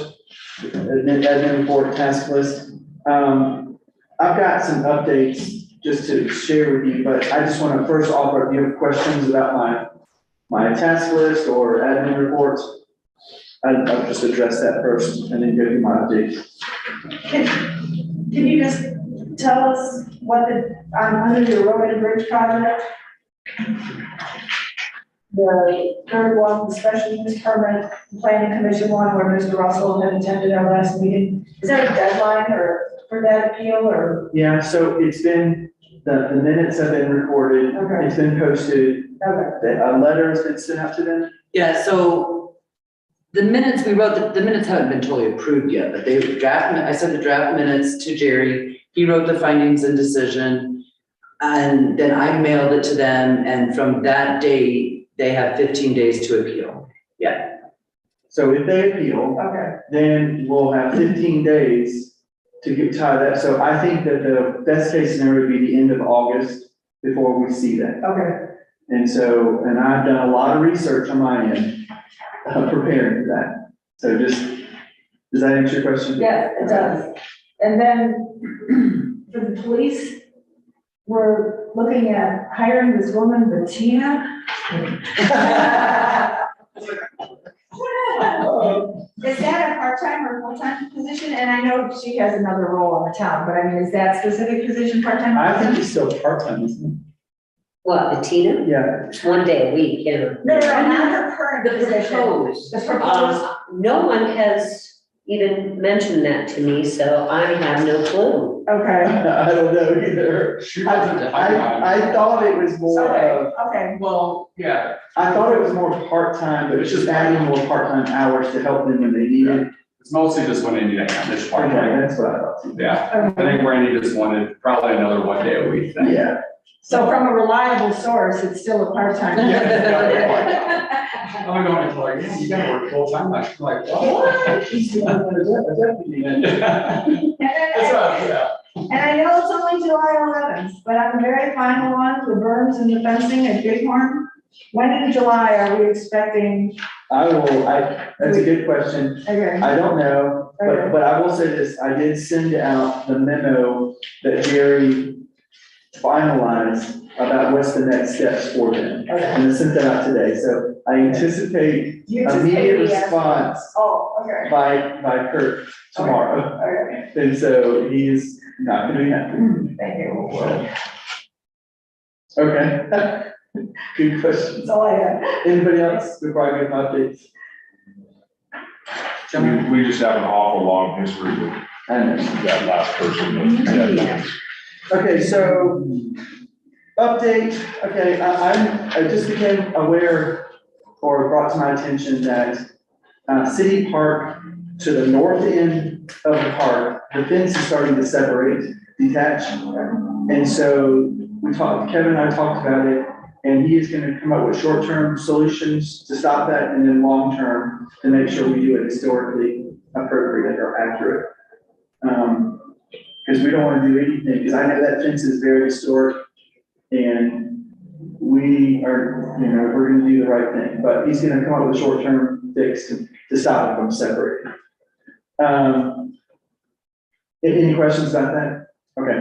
admin report, task list. I've got some updates just to share with you, but I just want to first offer, if you have questions about my task list or admin reports, I'll just address that first and then go through my updates. Can you just tell us what under your road and bridge project? The third one, the special use permit, planning commission one, where Mr. Russell had attended our last meeting. Is there a deadline for that appeal, or? Yeah, so it's been, the minutes have been recorded, Okay. it's been posted, Okay. a letter has been sent out to them. Yeah, so the minutes we wrote, the minutes haven't been totally approved yet, but they I sent the draft minutes to Jerry. He wrote the findings and decision. And then I mailed it to them, and from that date, they have 15 days to appeal. Yeah. So if they appeal, Okay, then we'll have 15 days to tie that. So I think that the best case scenario would be the end of August before we see that. okay. And so, and I've done a lot of research on my end, preparing for that. So just, does that answer your question? Yeah, it does. And then for the police, we're looking at hiring this woman, Bettina. Is that a part-time or full-time position? And I know she has another role on the town, but I mean, is that specific position part-time? I think it's still part-time, isn't What, Bettina? it? Yeah. It's 1 day a week, you know. No, not her current The position. proposed. The proposed. No one has even mentioned that to me, so I have no clue. Okay, I don't know either. She wasn't hired. I thought it was more of, okay. Well, yeah, I thought it was more part-time, but it's just adding more part-time hours to help them when they need it. it's mostly just when they need a hand, this part. Okay, that's what I thought too. Yeah, I think Randy just wanted probably another 1 day a week thing. Yeah. So from a reliable source, it's still a part-time. I'm going to like, yeah, you gotta work full time, I'm like, what? She's doing a deputy then. That's right, yeah. And I know it's only July 11th, but on the very final one, the berms and the fencing at Bighorn, when in July are we expecting? That's a good question. Okay, I don't know, but I will say this, I did send out the memo that Jerry finalize about what's the next steps for them. Okay. And I sent that out today, so I anticipate You just immediate made me ask- response Oh, okay. by Kurt tomorrow. Okay, And so he's not gonna be happy. thank you. Well, Okay. Good questions. that's all I had. Anybody else before I give my updates? We just have an awful long history with I know. that last person. that- Yeah. Okay, so, update, okay, I just became aware, or brought to my attention that, City Park, to the north end of the park, the fence is starting to separate, detach. And so, Kevin and I talked about it, and he is gonna come up with short-term solutions to stop that, and then long-term, to make sure we do it historically appropriate or accurate. Because we don't wanna do anything, because I know that fence is very historic, and we are, we're gonna do the right thing, but he's gonna come up with a short-term fix to stop it from separating. Any questions about that? Okay,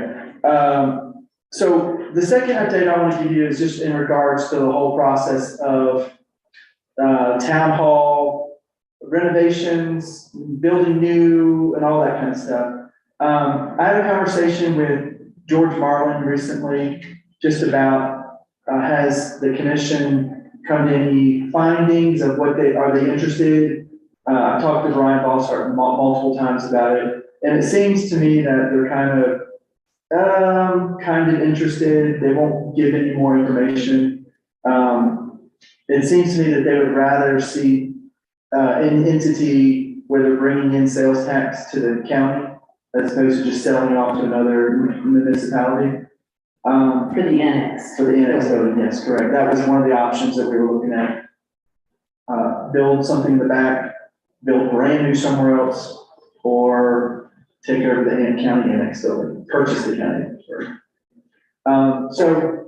so the second update I want to give you is just in regards to the whole process of, town hall renovations, building new, and all that kind of stuff. I had a conversation with George Marlin recently, just about, has the commission come to any findings of what are they interested? I talked to Brian Ballsart multiple times about it, and it seems to me that they're kind of interested, they won't give any more information. It seems to me that they would rather see, an entity where they're bringing in sales tax to the county, as opposed to just selling it off to another municipality. For the annex. For the annex building, yes, correct. That was one of the options that we were looking at. Build something in the back, build brand new somewhere else, or take over the county annex building, purchase the county.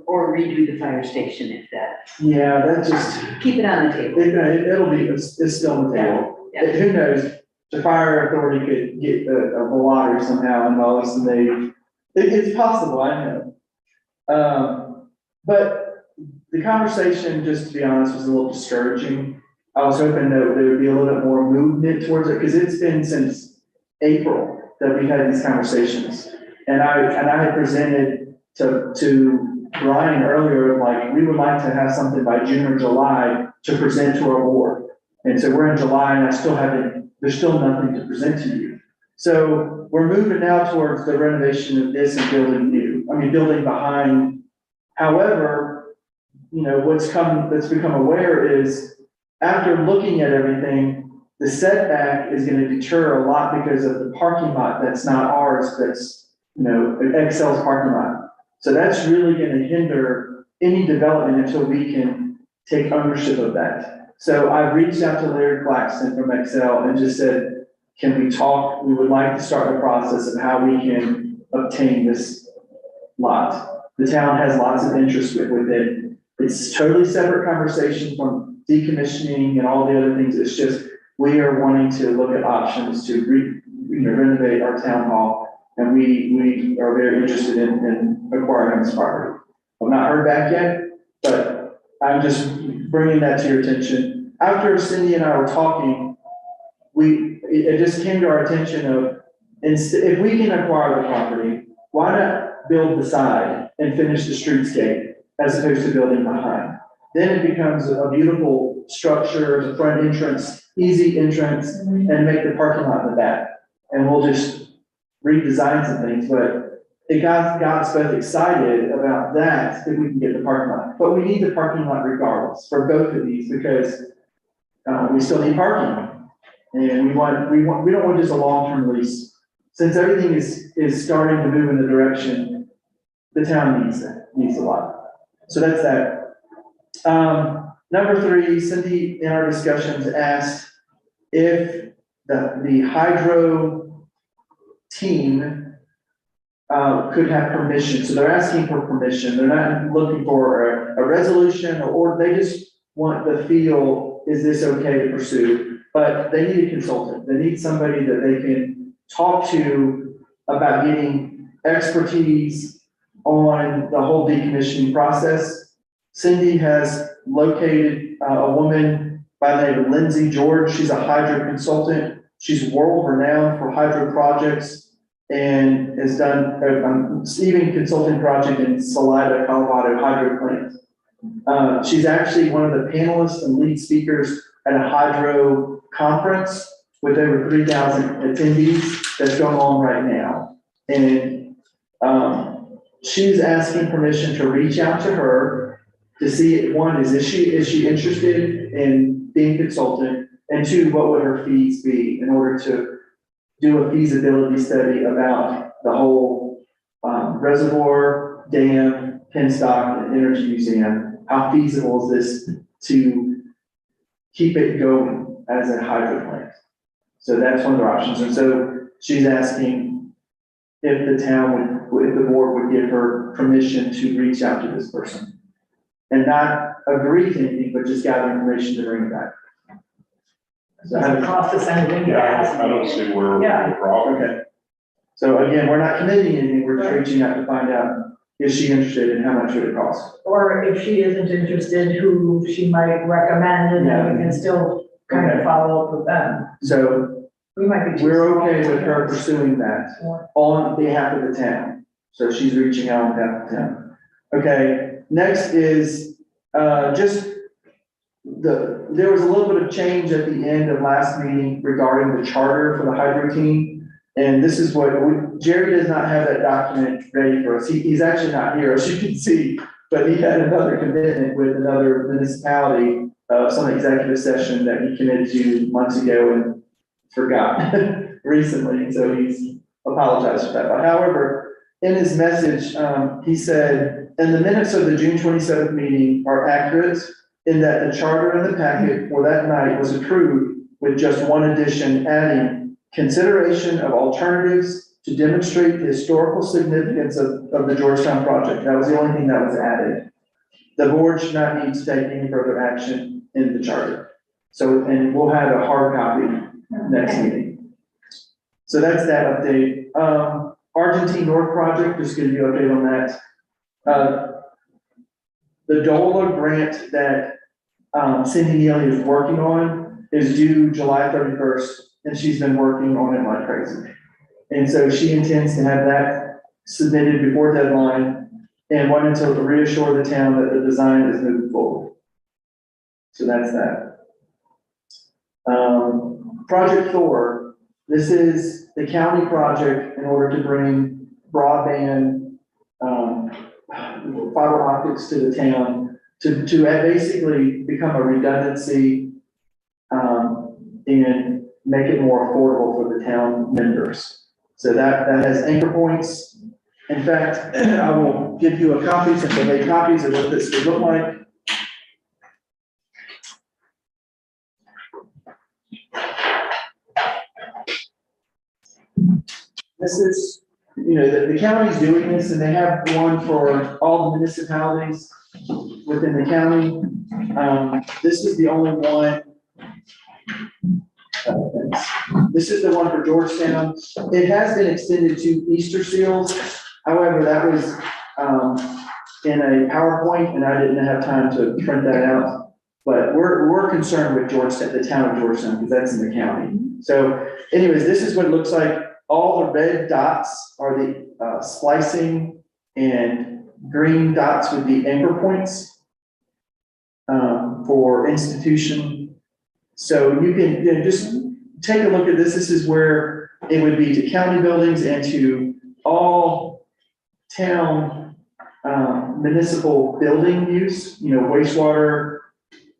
Or redo the fire station if that, Yeah, that just, keep it on the table. it's still on the table. Yeah, yeah. Who knows, the fire authority could get a lottery somehow and all of a sudden it's possible, I know. But the conversation, just to be honest, was a little discouraging. I was hoping that there would be a little bit more movement towards it, because it's been since April that we've had these conversations. And I had presented to Brian earlier, like, we would like to have something by June or July to present to our board. And so we're in July and there's still nothing to present to you. So we're moving now towards the renovation of this and building behind. However, that's become aware is, after looking at everything, the setback is gonna deter a lot because of the parking lot that's not ours, that's, Excel's parking lot. So that's really gonna hinder any development until we can take ownership of that. So I've reached out to Larry Claxton from Excel and just said, can we talk? We would like to start the process of how we can obtain this lot. The town has lots of interest with it. It's totally separate conversation from decommissioning and all the other things. It's just, we are wanting to look at options to renovate our town hall. And we are very interested in acquiring this property. I've not heard back yet, but I'm just bringing that to your attention. After Cindy and I were talking, it just came to our attention of, if we can acquire the property, why not build the side and finish the streetscape as opposed to building behind? Then it becomes a beautiful structure, the front entrance, easy entrance, and make the parking lot in the back. And we'll just redesign some things, but it got us both excited about that, if we can get the parking lot. But we need the parking lot regardless for both of these, because we still need parking. And we don't want just a long-term lease. Since everything is starting to move in the direction, the town needs a lot. So that's that. Number 3, Cindy, in our discussions, asked if the hydro team could have permission. So they're asking for permission. They're not looking for a resolution, or they just want the feel, is this okay to pursue? But they need a consultant. They need somebody that they can talk to about getting expertise on the whole decommissioning process. Cindy has located a woman by the name of Lindsay George. She's a hydro consultant. She's world renowned for hydro projects and has done a Stephen consulting project in Salida, Colorado hydro plant. She's actually one of the panelists and lead speakers at a hydro conference with over 3,000 attendees that's going on right now. And she's asking permission to reach out to her to see, one, is she interested in being consultant? And two, what would her fees be in order to do a feasibility study about the whole reservoir, dam, penstock, and energy museum? How feasible is this to keep it going as a hydro plant? So that's one of their options. And so she's asking if the town would, if the board would give her permission to reach out to this person. And not agree to anything, but just gather information to bring it back. So Doesn't cost us anything to Yeah, ask. I don't see where the problem. okay. So again, we're not committing anything, we're just reaching out to find out, is she interested and how much would it cost? Or if she isn't interested, who she might recommend, and then we can still kind of follow up with them. So We might be. too we're small okay to with her do pursuing that that. on behalf of the town. So she's reaching out on behalf of the town. Okay, next is, there was a little bit of change at the end of last meeting regarding the charter for the hydro team. And this is what, Jerry does not have that document ready for us. He's actually not here, as you can see, but he had another commitment with another municipality, some executive session that he committed to months ago and forgot recently. So he's apologized for that. But however, in his message, he said, and the minutes of the June 27th meeting are accurate in that the charter in the packet for that night was approved with just one addition, adding consideration of alternatives to demonstrate the historical significance of the Georgetown project. That was the only thing that was added. The board should not need to take any further action in the charter. So, and we'll have a hard copy next meeting. So that's that update. Argentine North project, just give you an update on that. The DOLA grant that Cindy Neely is working on is due July 31st, and she's been working on it like crazy. And so she intends to have that submitted before deadline and wanted to reassure the town that the design is moving forward. So that's that. Project Thor, this is the county project in order to bring broadband fiber optics to the town to basically become a redundancy and make it more affordable for the town members. So that has anchor points. In fact, I will give you a copy since I made copies of what this would look like. This is, the county's doing this, and they have one for all the municipalities within the county. This is the only one. This is the one for Georgetown. It has been extended to Easter Seals. However, that was in a PowerPoint, and I didn't have time to print that out. But we're concerned with Georgetown, the town of Georgetown, because that's in the county. So anyways, this is what it looks like. All the red dots are the splicing, and green dots would be anchor points for institution. So you can just take a look at this. This is where it would be to county buildings and to all town municipal building use, wastewater,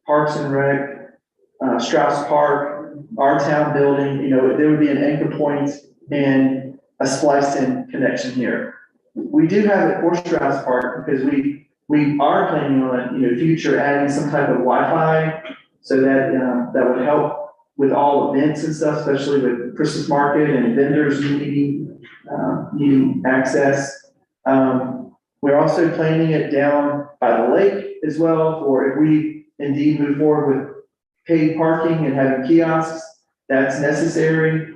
parks and rec, Strauss Park, our town building, there would be an anchor point and a spliced-in connection here. We do have it for Strauss Park because we are planning on, future adding some type of Wi-Fi so that that would help with all events and stuff, especially with Christmas market and vendors needing access. We're also planning it down by the lake as well, for if we indeed move forward with paid parking and having kiosks, that's necessary.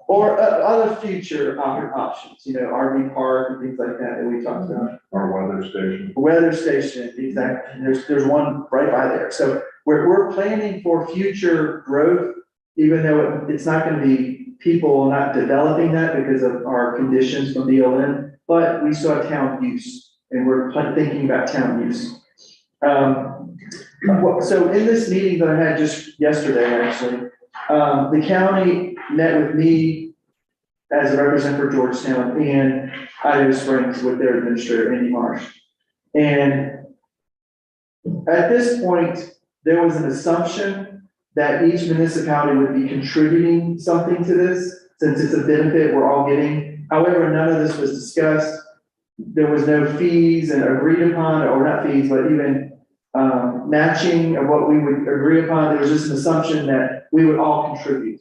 Or other future options, RV park and things like that we talked about. Our weather station. Weather station, exactly, and there's one right by there, so we're planning for future growth, even though it's not gonna be people not developing that because of our conditions from BLM, but we still have town use, and we're thinking about town use. So in this meeting that I had just yesterday, actually, the county met with me as a representative for Georgetown and Idaho Springs with their administrator, Andy Marsh. And at this point, there was an assumption that each municipality would be contributing something to this, since it's a benefit we're all getting. However, none of this was discussed. There was no fees and agreed upon, or not fees, but even matching of what we would agree upon. There was just an assumption that we would all contribute.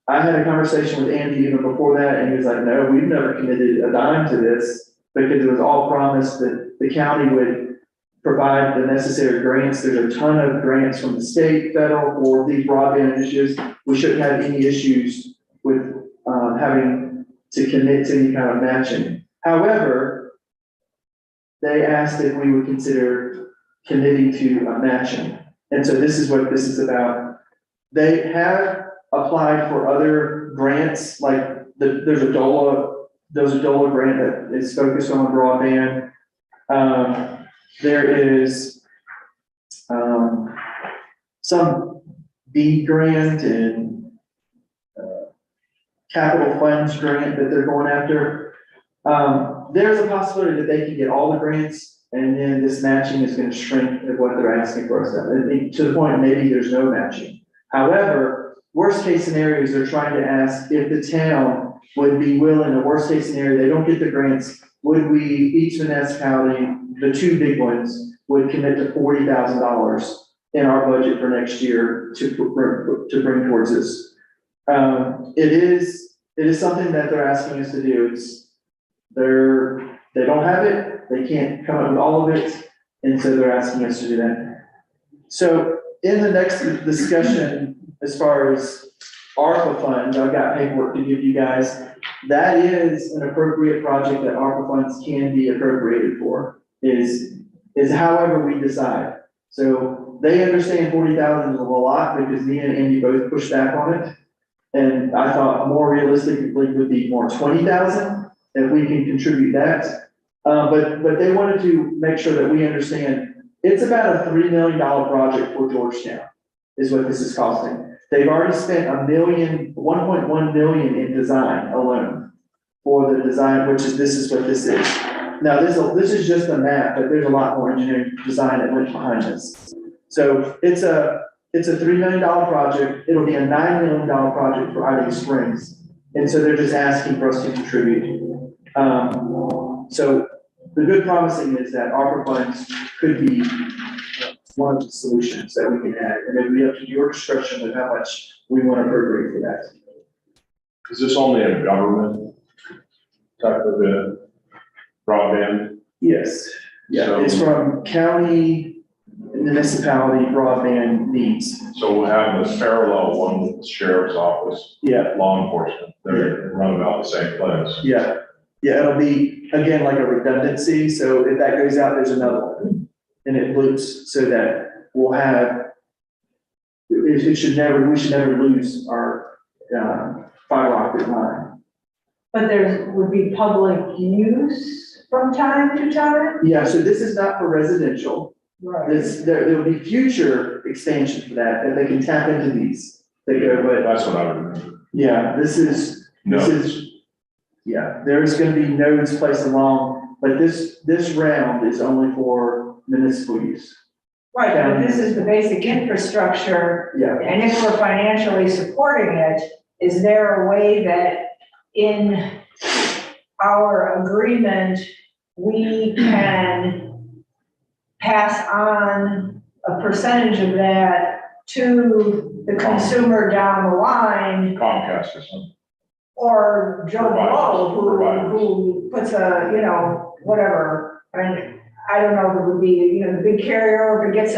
I had a conversation with Andy even before that, and he was like, no, we've never committed a dime to this, because it was all promised that the county would provide the necessary grants. There's a ton of grants from the state, federal, for these broadband initiatives. We shouldn't have any issues with having to commit to any kind of matching. However, they asked if we would consider committing to matching. And so this is what this is about. They have applied for other grants, like there's a DOLA grant that is focused on broadband. There is some BEAD grant and capital funds grant that they're going after. There's a possibility that they can get all the grants, and then this matching is going to shrink at what they're asking for us. To the point, maybe there's no matching. However, worst case scenarios, they're trying to ask if the town would be willing, a worst case scenario, they don't get the grants, would we, each municipality, the two big ones, would commit to $40,000 in our budget for next year to bring towards this. It is something that they're asking us to do. They don't have it, they can't come up with all of it, and so they're asking us to do that. So in the next discussion, as far as ARPA funds, I've got paperwork to give you guys. That is an appropriate project that ARPA funds can be appropriated for, is however we decide. So they understand 40,000 is a lot, because me and Andy both pushed back on it. And I thought more realistically would be more 20,000, if we can contribute that. But they wanted to make sure that we understand, it's about a $3 million project for Georgetown, is what this is costing. They've already spent $1.1 million in design alone for the design, this is what this is. Now, this is just a map, but there's a lot more engineering design that went behind this. So it's a $3 million project. It'll be a $9 million project for Idaho Springs. And so they're just asking for us to contribute. So the good promising is that ARPA funds could be one of the solutions that we can add, and it would be up to your discretion of how much we want to appropriate for that. Is this only a government type of broadband? Yes, yeah, So- it's from county, municipality broadband needs. So we'll have this parallel one with the sheriff's office, Yeah, law enforcement, they run about the same place. yeah, it'll be, again, like a redundancy, so if that goes out, there's another one. And it loops so that we'll have, we should never lose our fiber optic line. But there would be public use from time to time? Yeah, so this is not for residential. Right. There will be future expansion for that they can tap into these. They go, but That's what I remember. yeah, this is, yeah, there's gonna be nodes placed along, but this round is only for municipal use. Right, but this is the basic infrastructure, Yeah, and if we're financially supporting it, is there a way that in our agreement, we can pass on a percentage of that to the consumer down the line? Comcast or something. Or Joe Blow, Providers. who puts whatever, I don't know if it would be, the big carrier, if it gets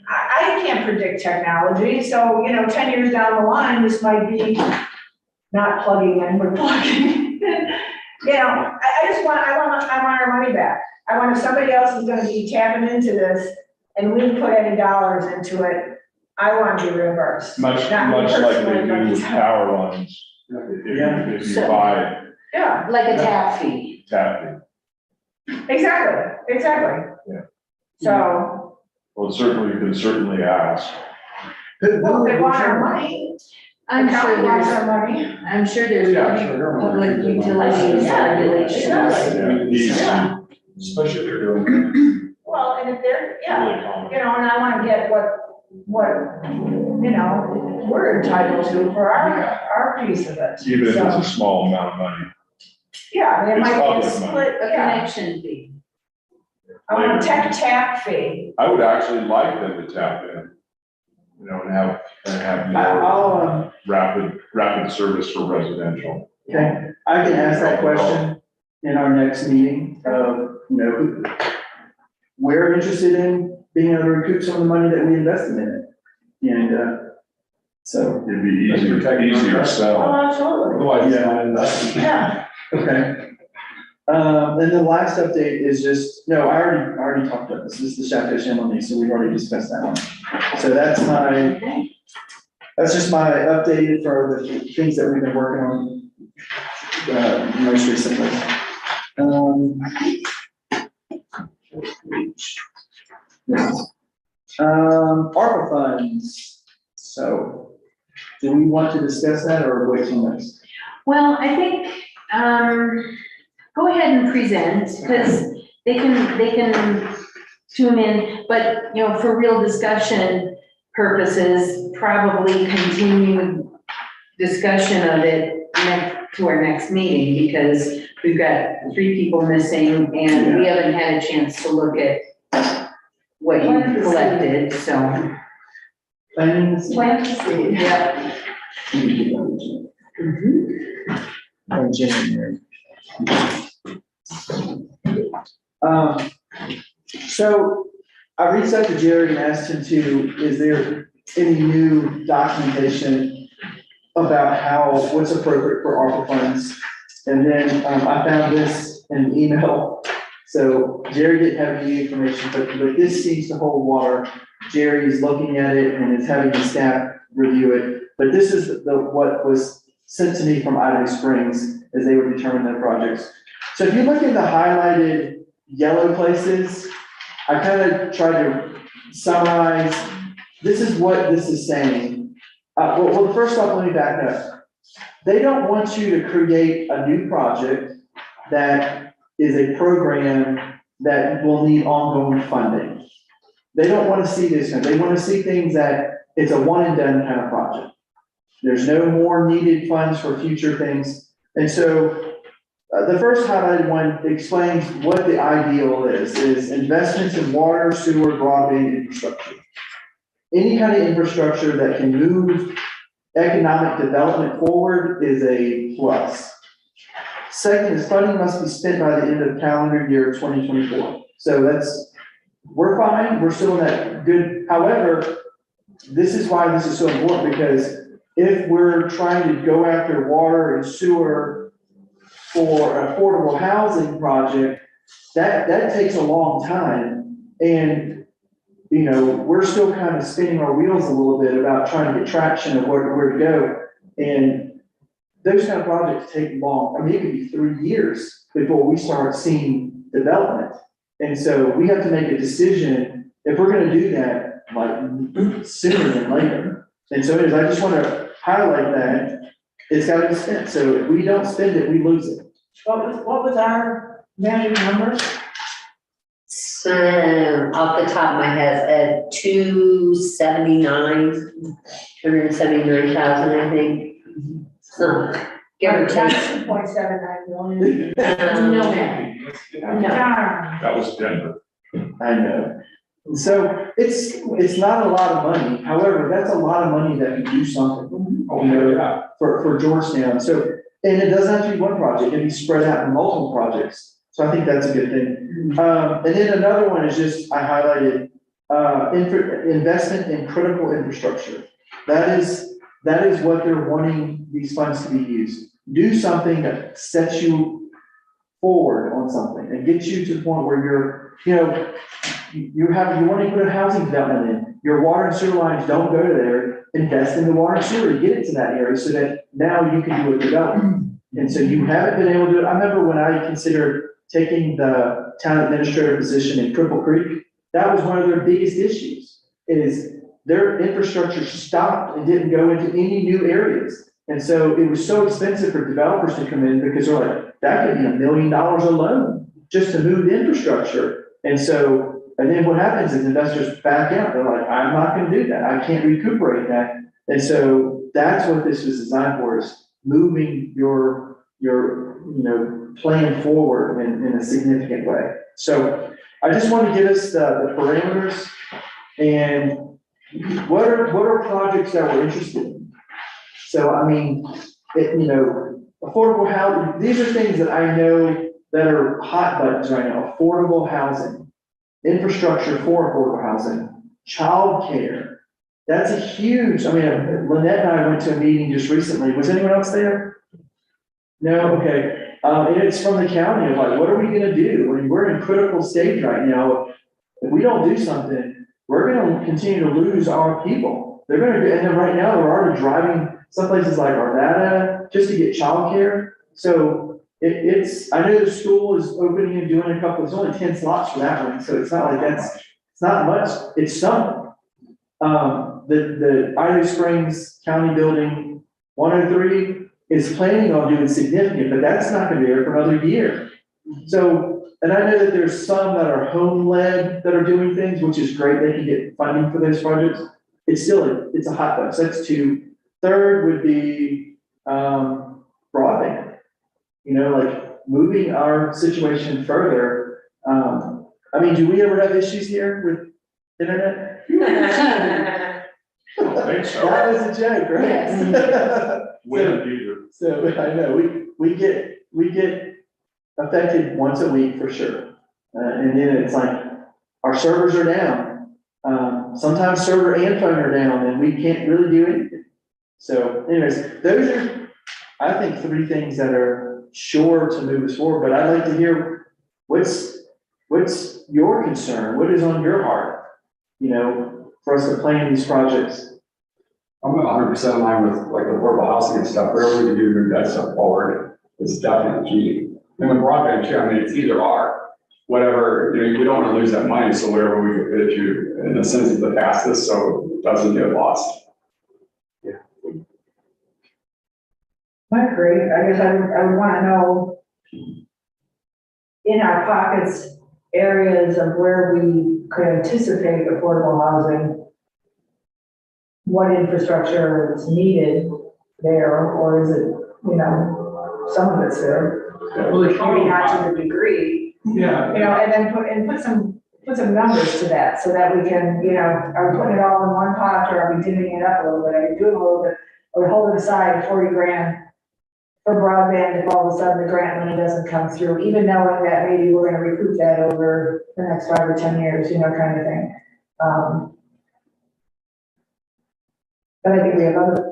I can't predict technology, so, 10 years down the line, this might be not plugging in, but plugging. You know, I want our money back. I want if somebody else is gonna be tapping into this and we didn't put any dollars into it, I want to be reimbursed. Much Not me like they personally, do with but- power lines. If you buy Yeah, Like a tap fee. tap, exactly. Yeah. So, well, certainly, you can certainly ask. well, they want our money. I'm The sure county wants there's, our money. I'm sure there's Yeah, sure. public utilities Yeah, regulations. exactly. Yeah, Especially if you're doing Well, and if they're, yeah, really common. you know, and I wanna get what, you know, we're entitled to for our piece of it. even if it's So, a small amount of money. yeah, I mean, it it's might be public a money. split, A yeah, connection fee. I want a tap fee. I would actually like them to tap in, you know, and have more I'll, rapid service for residential. okay, I can ask that question in our next meeting, you know, we're interested in being able to recoup some of the money that we invested in it. And, so, It'd be easier to Oh, sell. absolutely. Otherwise, it's not investment. Yeah, okay. And the last update is just, no, I already talked about this is the Chateau Chamonix, so we've already discussed that one. So that's just my update for the things that we've been working on, most recently. Yes. ARPA funds, so, do we want to discuss that or wait till next? Well, I think, go ahead and present, because they can tune in, but, you know, for real discussion purposes, probably continue discussion of it to our next meeting, because we've got 3 people missing, and we haven't had a chance to look at what you collected, so. Planning. plant the seed. Yeah. Oh, January. So I reached out to Jerry and asked him is there any new documentation about what's appropriate for ARPA funds? And then, I found this in an email. So Jerry didn't have any information, but this seems to hold water. Jerry's looking at it and is having the staff review it. But this is what was sent to me from Idaho Springs as they would determine their projects. So if you look at the highlighted yellow places, I kind of tried to summarize, this is what this is saying. Well, first off, let me back up. They don't want you to create a new project that is a program that will need ongoing funding. They don't want to see this, they want to see things that it's a one and done kind of project. There's no more needed funds for future things. And so the first highlighted one explains what the ideal is investments in water, sewer, broadband infrastructure. Any kind of infrastructure that can move economic development forward is a plus. Second is funding must be spent by the end of calendar year 2024. So we're fine, we're still in that good. However, this is why this is so important, because if we're trying to go after water and sewer for an affordable housing project, that takes a long time. And, you know, we're still kind of spinning our wheels a little bit about trying to get traction of where to go. And those kind of projects take long. I mean, it could be 3 years before we start seeing development. And so we have to make a decision if we're gonna do that, like, sooner than later. And so I just wanna highlight that, it's gotta be spent. So if we don't spend it, we lose it. What was our magic number? So, off the top of my head, at 279,000, I think. So, give or take. 2.79 million. No, ma'am. No. That was Denver. I know. So it's not a lot of money. However, that's a lot of money that can do something, you know, for Georgetown. So, and it doesn't have to be one project, it can be spread out in multiple projects. So I think that's a good thing. And then another one is just, I highlighted, investment in critical infrastructure. That is that is what they're wanting these funds to be used. Do something that sets you forward on something and gets you to the point where you're, you know, you want to put a housing development in, your water and sewer lines don't go to there, invest in the water and sewer to get it to that area so that now you can do a development. And so you haven't been able to do it. I remember when I considered taking the town administrator position in Cripple Creek, that was one of their biggest issues, is their infrastructure stopped and didn't go into any new areas. And so it was so expensive for developers to come in because they're like, that could be $1 million alone just to move the infrastructure. And so, and then what happens is investors back out. They're like, I'm not gonna do that. I can't recuperate that. And so that's what this was designed for, is moving your plan forward in a significant way. So I just want to give us the parameters and what are projects that we're interested in. So, I mean, affordable housing, these are things that I know that are hot buttons right now. Affordable housing, infrastructure for affordable housing, childcare. That's a huge, Lynette and I went to a meeting just recently. Was anyone else there? No, okay. And it's from the county of like, what are we gonna do? I mean, we're in a critical stage right now. If we don't do something, we're gonna continue to lose our people. They're gonna, and then right now, they're already driving some places like Arvada just to get childcare. So I know the school is opening and doing a couple, there's only 10 slots for that one. So it's not like it's not much, it's something. The Idaho Springs County Building 103 is planning on doing significant, but that's not gonna be there for another year. So, and I know that there's some that are home-led that are doing things, which is great, they can get funding for those projects. It's still, it's a hot button, so that's two. Third would be, broadband. Like moving our situation further. Do we ever have issues here with internet? I don't think so. That was a joke, right? Yes. Wouldn't either. So I know, we get affected once a week for sure. And then it's like, our servers are down. Sometimes server and phone are down and we can't really do anything. So anyways, those are, I think, three things that are sure to move us forward, but I'd like to hear what's your concern? What is on your heart? For us to plan these projects. I'm 100% in line with like the affordable housing and stuff, whatever we can do to move that stuff forward is definitely key. And with broadband too, it's either or, whatever, we don't want to lose that money, so whatever we can fit to in the sense of the fastest, so it doesn't get lost. I agree. I guess I would want to know in our pockets, areas of where we could anticipate affordable housing, what infrastructure is needed there, or is it, some of it's there. Well, Maybe not to the degree, yeah. and then put some numbers to that so that we can, are we putting it all in one pot or are we divvying it up a little bit? Are we doing a little bit, are we holding aside 40 grand for broadband if all of a sudden the grant money doesn't come through, even knowing that maybe we're gonna recoup that over the next 5 or 10 years, kind of thing. But I think we have other,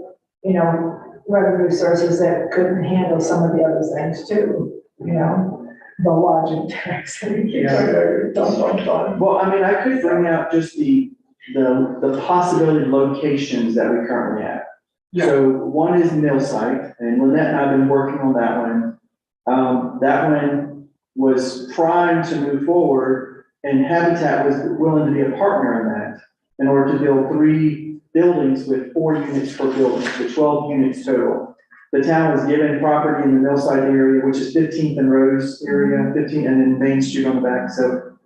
revenue sources that couldn't handle some of the other things too, the lodging tax. Well, I could bring out just the possibility locations that we currently have. Yeah. So one is mill site, and Lynette and I have been working on that one. That one was primed to move forward, and Habitat was willing to be a partner in that in order to build 3 buildings with 4 units per building, so 12 units total. The town was given property in the mill site area, which is 15th and Rose area, 15, and then Main Street on the back. So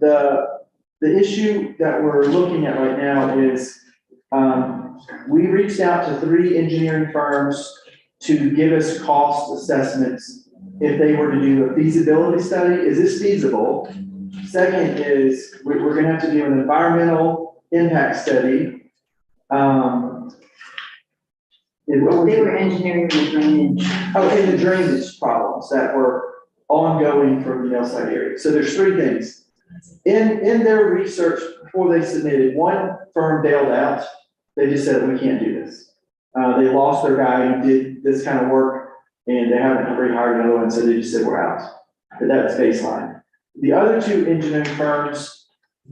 the issue that we're looking at right now is we reached out to 3 engineering firms to give us cost assessments if they were to do a feasibility study. Is this feasible? Second is we're gonna have to do an environmental impact study. They were engineering the drainage. And the drainage problems that were ongoing for the mill site area. So there's 3 things. In their research before they submitted, one firm bailed out they just said, we can't do this. They lost their guy who did this kind of work, and they haven't rehired another one, so they just said, we're out. But that's baseline. The other two engineering firms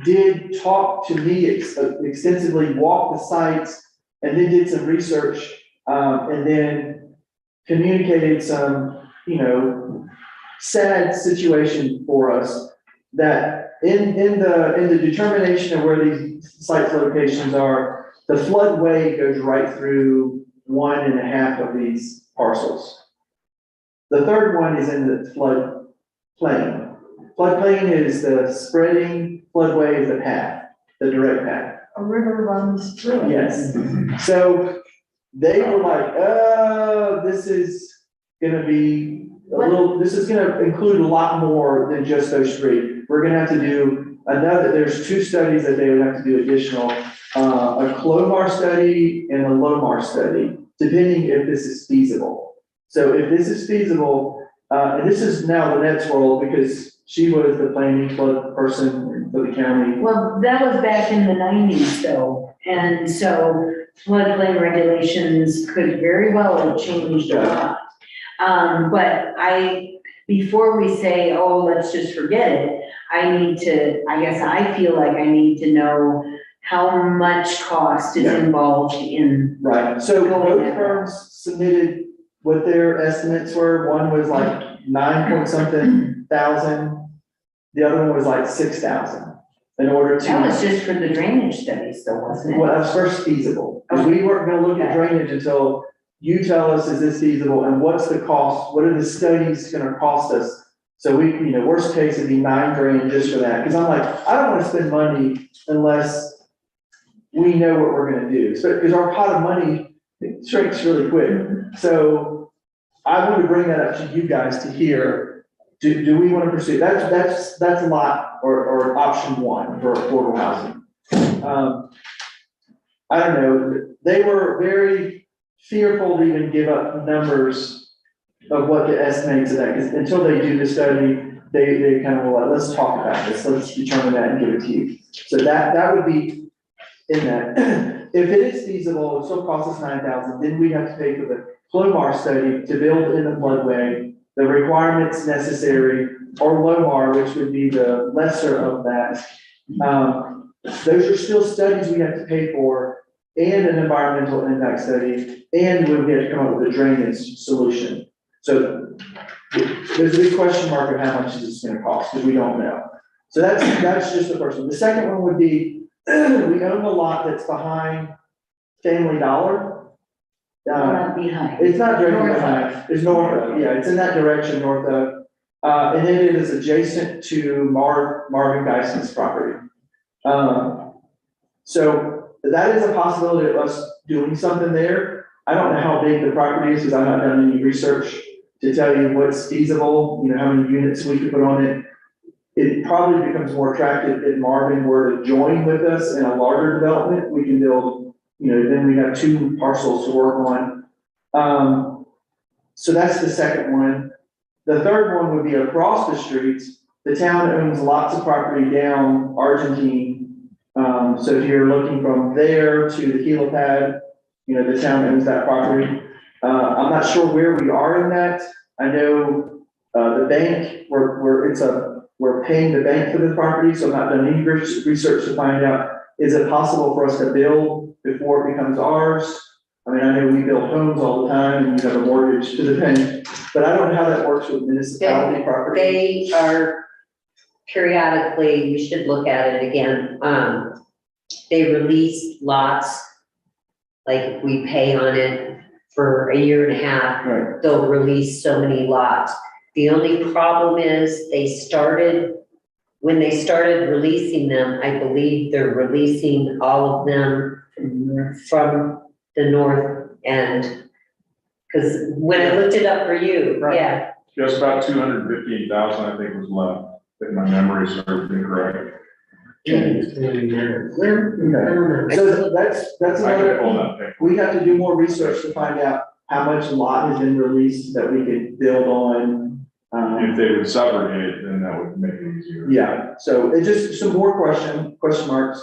did talk to me extensively, walked the sites, and then did some research, and then communicated some, sad situation for us, that in the determination of where these site locations are, the floodway goes right through 1.5 of these parcels. The third one is in the floodplain. Floodplain is the spreading, floodway is the path, the direct path. A river runs through it. Yes. So they were like, this is gonna be this is gonna include a lot more than just those three. We're gonna have to do there's 2 studies that they would have to do additional, a Clomar study and a Lomar study, depending if this is feasible. So if this is feasible, and this is now Lynette's role, because she was the planning flood person for the county. Well, that was back in the 90s though, and so floodplain regulations could very well have changed a lot. But before we say, oh, let's just forget it, I feel like I need to know how much cost is involved in. Right, so Going both there. firms submitted what their estimates were. One was like 9 point something thousand, the other one was like 6,000 in order to. That was just for the drainage studies though, wasn't it? Well, that's first feasible, because we weren't gonna look at drainage until you tell us, is this feasible, and what's the cost, what are the studies gonna cost us? So we, worst case, it'd be $9 grand just for that, because I'm like, I don't wanna spend money unless we know what we're gonna do, so, because our pot of money shrinks really quick. So I want to bring that up to you guys to hear, do we wanna pursue, that's lot, or option 1 for affordable housing. I don't know, they were very fearful to even give up numbers of what the estimates of that, because until they do the study, they kind of were like, let's talk about this, let's determine that and give it to you. So that would be in that. If it is feasible, it still costs us 9,000, then we have to pay for the Clomar study to build in the floodway, the requirements necessary, or Lomar, which would be the lesser of that. Those are still studies we have to pay for, and an environmental impact study, and we have to come up with a drainage solution. So there's a big question mark of how much is this gonna cost, because we don't know. So that's just the first one. The second one would be, we own a lot that's behind Family Dollar. Not behind. It's not directly North of. behind, it's north, yeah, it's in that direction, north of. And then it is adjacent to Marvin Geison's property. So that is a possibility of us doing something there. I don't know how big the property is, because I've not done any research to tell you what's feasible, how many units we could put on it. It probably becomes more attractive if Marvin were to join with us in a larger development. We can build, then we have 2 parcels to work on. So that's the second one. The third one would be across the street. The town owns lots of property down Argentine. So if you're looking from there to the helipad, the town owns that property. I'm not sure where we are in that. I know, the bank, we're paying the bank for the property, so I've not done any research to find out, is it possible for us to build before it becomes ours? I mean, I know we build homes all the time and you have a mortgage to the bank, but I don't know how that works with municipality property. They are periodically, we should look at it again, they release lots, like if we pay on it for 1.5 years, Right. they'll release so many lots. The only problem is when they started releasing them, I believe they're releasing all of them from the north end. Because when I looked it up for you, Right. yeah, Just about 215,000, I think, was left, if my memory serves me correct. Okay. I So that's I can another. pull that thing. We have to do more research to find out how much lot has been released that we could build on. If they would subrogate, then that would make it easier. Yeah, so it's just some more question marks.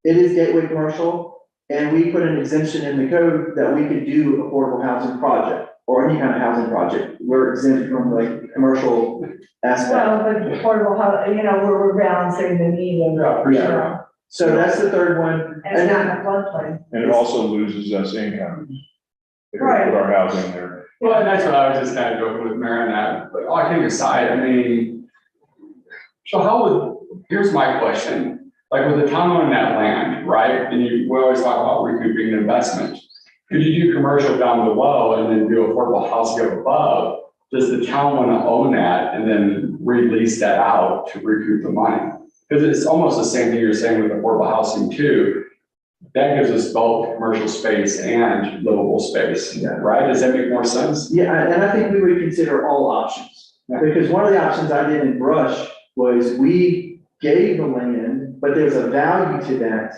It is gateway commercial. and we put an exemption in the code that we could do affordable housing project, or any kind of housing project. We're exempt from like commercial aspect. Well, but affordable housing, we're balancing the need and, Yeah, for Yeah. So that's the third one. and it's not in a floodplain. And it also loses us income. If we Right. put our housing there. Well, and that's what I was just kind of joking with Mary on that, but all kidding aside, I mean, so here's my question, like with the town owning that land, right? And we always talk about recouping the investment. Could you do commercial down below and then do affordable housing up above? Does the town want to own that and then release that out to recoup the money? Because it's almost the same thing you're saying with affordable housing too. That gives us both commercial space and livable space, Yeah. right? Does that make more sense? Yeah, and I think we would consider all options. Yeah. Because one of the options I did in Brush was we gave the land, but there's a value to that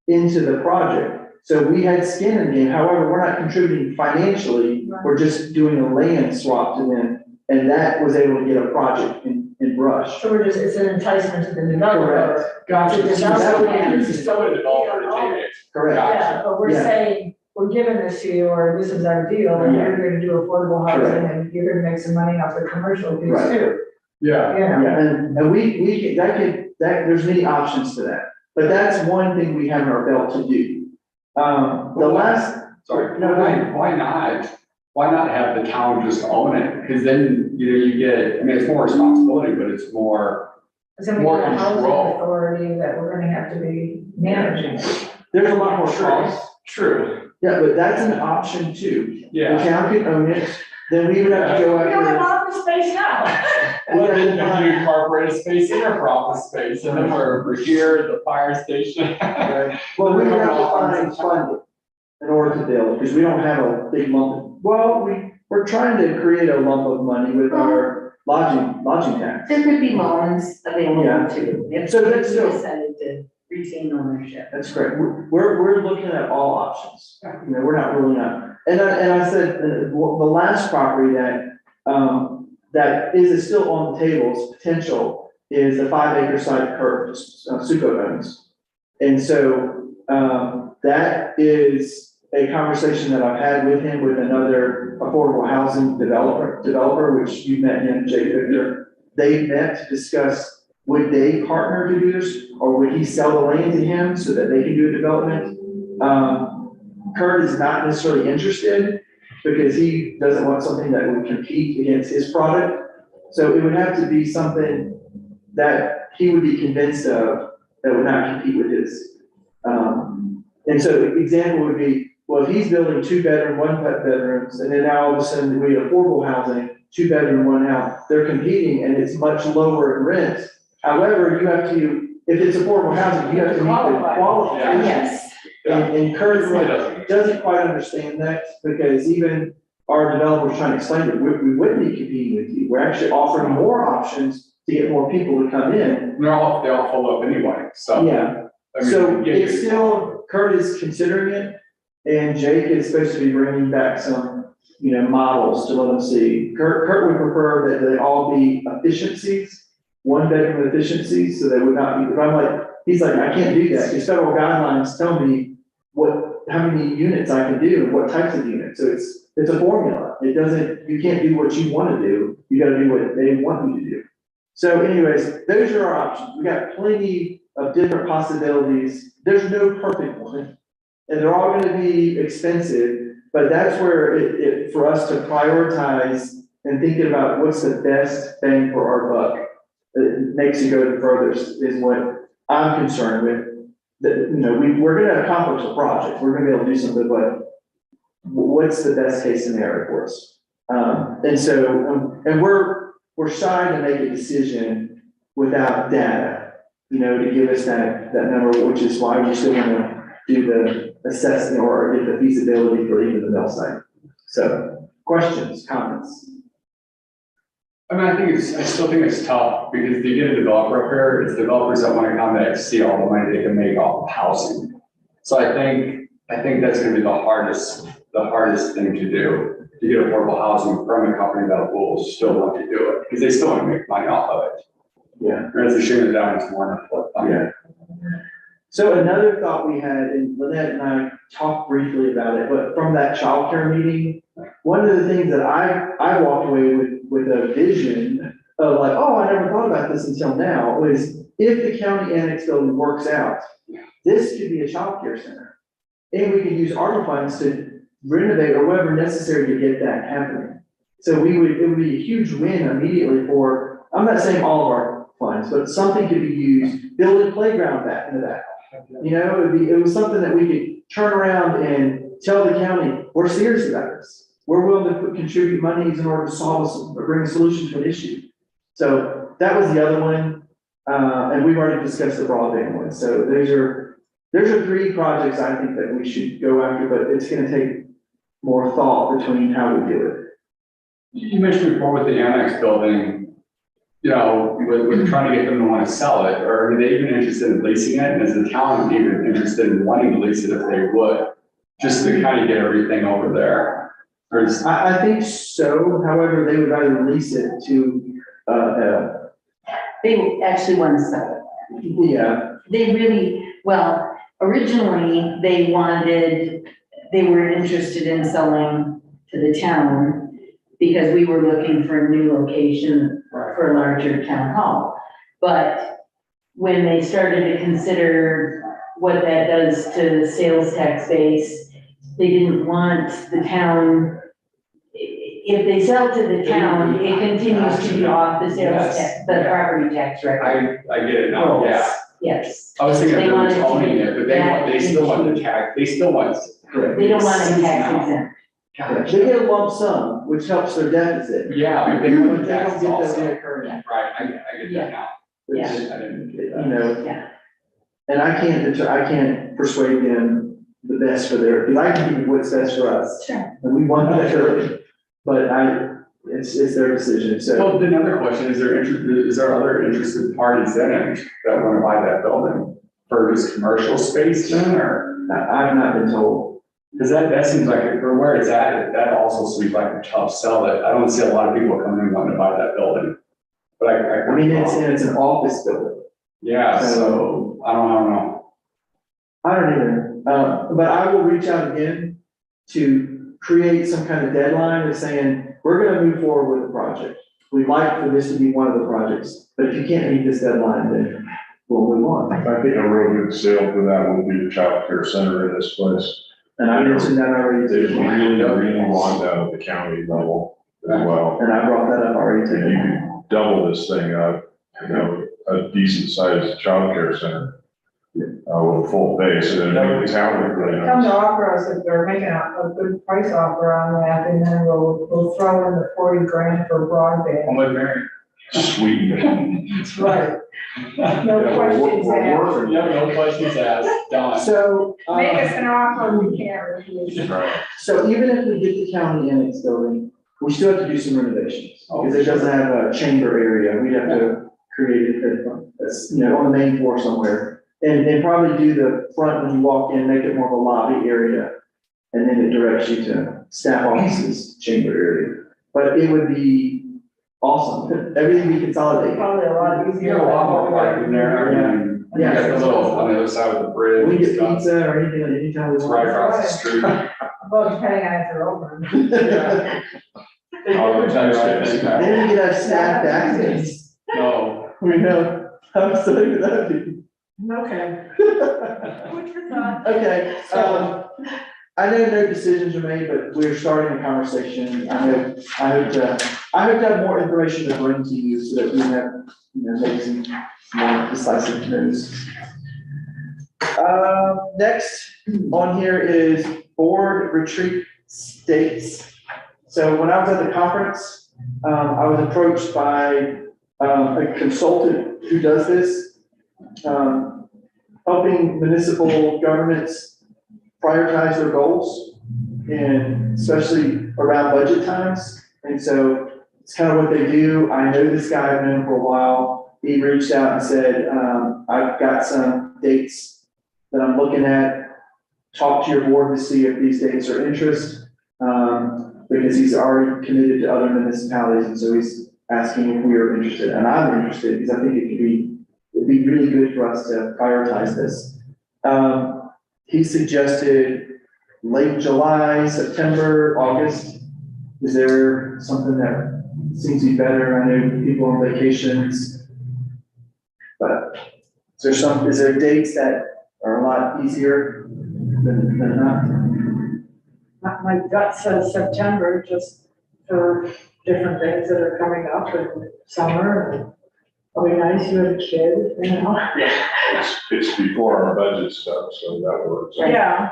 into the project. So we had skin in the game, however, we're not contributing financially, we're just doing a land swap to them. And that was able to get a project in Brush. So it's an enticement to the developer. Correct. Gotcha. To So develop that it. is still a developer to take it. Correct. Yeah, but we're Yeah. saying, we're giving this to you, or this is our deal, and you're gonna do affordable housing, Correct. and you're gonna make some money off the commercial piece Right. too. Yeah. Yeah, and there's many options to that. But that's one thing we have in our belt to do. The last, Sorry, No, go ahead. why not have the town just own it? Because then, you get, I mean, it's more responsibility, but it's more, So we More got a housing control. authority that we're gonna have to be managing. there's a lot more costs. true, Yeah, but that's an option too. The yeah. town could own it, then we would have to go We don't have after. office space now. Well, then you incorporate a space in our office space, and then we're over here at the fire station. Well, we would have to find funding in order to build, because we don't have a big lump. Well, we're trying to create a lump of money with our lodging tax. There could be loans Yeah. available too, if So we that's still- decided to retain ownership. That's correct. We're looking at all options. We're not ruling out. And I said, the last property that is still on the tables, potential, is the 5-acre site Kurt, Suco owns. And so, that is a conversation that I've had with him with another affordable housing developer, which you met him, Jake Victor. They met to discuss, would they partner to do this, or would he sell the land to him so that they can do a development? Kurt is not necessarily interested, because he doesn't want something that would compete against his product. So it would have to be something that he would be convinced of that would not compete with his. And so the example would be, well, if he's building 2-bedroom, 1-bedrooms, and then now all of a sudden we have affordable housing, 2-bedroom, 1 house, they're competing and it's much lower in rent. However, you have to, if it's affordable housing, you have to meet the qualifications. Yes. And Kurt Really doesn't. doesn't quite understand that, because even our developers trying to explain it, we wouldn't be competing with you. We're actually offering more options to get more people to come in. They all full up anyway, so. Yeah, I mean, so yeah, it's still, Kurt is considering it, and Jake is supposed to be bringing back some, models to let them see. Kurt would prefer that they all be efficiencies, 1-bedroom efficiencies, so they would not be, but I'm like, he's like, I can't do that, because federal guidelines tell me how many units I can do and what types of units. So it's a formula. It doesn't, you can't do what you want to do. You gotta do what they want you to do. So anyways, those are our options. We got plenty of different possibilities. There's no perfect one. And they're all gonna be expensive, but that's where for us to prioritize and thinking about what's the best bang for our buck, that makes you go the furthest, is what I'm concerned with. That, we're gonna accomplish a project, we're gonna be able to do something, but what's the best case scenario for us? And so, and we're shy to make a decision without data, to give us that number, which is why we're still gonna do the assessment or get the feasibility for even the mill site. So, questions, comments? I mean, I still think it's tough, because if you get a developer up here, it's developers that want to come back, see all the money they can make off of housing. So I think that's gonna be the hardest thing to do, to get affordable housing from a company that will still want to do it, because they still want to make money off of it. Yeah. And it's a shame that that one's more than a flip. Yeah. So another thought we had, and Lynette and I talked briefly about it, but from that childcare meeting, one of the things that I walked away with a vision of like, oh, I never thought about this until now, was if the county annex building works out, this could be a childcare center. And we could use ARPA funds to renovate or whatever necessary to get that happening. So it would be a huge win immediately for, I'm not saying all of our funds, but something could be used, build a playground back into that. You know, it was something that we could turn around and tell the county, we're serious about this. We're willing to contribute monies in order to solve or bring a solution to an issue. So that was the other one, and we've already discussed the broadband one. So there's are three projects I think that we should go after, but it's gonna take more thought between how we do it. You mentioned before with the annex building, you know, with trying to get them to want to sell it, or are they even interested in leasing it? And is the town even interested in wanting to lease it if they would? Just to kind of get everything over there? Or is, I think so, however, they would rather lease it to, They actually want to sell it. yeah, They really, well, originally, they were interested in selling to the town because we were looking for a new location for a larger town hall. But when they started to consider what that does to the sales tax base, they didn't want the town, if they sell to the town, it continues to be off the sales tax, the property tax record. I get it now, yeah. Yes. I was thinking They of them wanted to owning make it, but that they still want into- the tax, they still want. They don't want it tax exempt. Gosh. they get a lump sum, which helps their deficit. Yeah, but they want But the they don't taxes get the also. reoccurring, Right, I get that now. which, I didn't get you that. know, Yeah. and I can't persuade them the best for their, because I can give you what's best for us. Sure. And we want that early, but it's their decision, so. Well, another question, is there other interested parties in it that want to buy that building for just commercial space then, or? I've not been told. Because that seems like, for where it's at, that also seems like a tough sell. I don't see a lot of people coming in wanting to buy that building. But I mean, it's an office building. Yeah, so, I don't know. I don't either, but I will reach out again to create some kind of deadline of saying, we're gonna move forward with the project. We'd like for this to be one of the projects, but if you can't meet this deadline, then we'll move on. I think a real good sale for that will be the child care center in this place. And I mentioned that already They too. really want that at the county level as well. And I brought that up already If too. you could double this thing up, you know, a decent sized child care center. With a full base, and then the town would really Come to nice. offer us if they're making a good price offer on that, and then we'll throw in the 40 grand for broadband. I'm with Mary. Sweet. That's right. No questions asked. Yeah, no questions asked, done. So, Make us an offer we can't refuse. Right. so even if we get the county annex building, we still have to do some renovations. Because it doesn't have a chamber area, we'd have to create it, you know, on the main floor somewhere. And probably do the front when you walk in, make it more of a lobby area. And then it directs you to staff offices, chamber area. But it would be awesome, everything be consolidated. Probably a lot You easier. got a lot more parking there, and you got the little, on the other side of the bridge We and get stuff. pizza or anything, anytime we It's right want. across the street. Well, depending on if they're open. Oh, it's right there. Then we could have staff access. No, We know, how silly would that be? Okay. Food for thought. Okay, I know no decisions are made, but we're starting a conversation. I hope to have more information to bring to you so that we have, you know, make some more decisive moves. Next on here is board retreat dates. So when I was at the conference, I was approached by, a consultant who does this, helping municipal governments prioritize their goals, and especially around budget times. And so it's kind of what they do. I know this guy, I've known him for a while. He reached out and said, I've got some dates that I'm looking at. Talk to your board to see if these dates are interest, because he's already committed to other municipalities, and so he's asking if we are interested. And I'm interested because I think it'd be really good for us to prioritize this. He suggested late July, September, August. Is there something that seems to be better? I know people on vacations. But is there dates that are a lot easier than not? My gut says September, just for different things that are coming up in summer. And it'll be nice, you have a kid, you know? It's before our budget stuff, so that works. Yeah,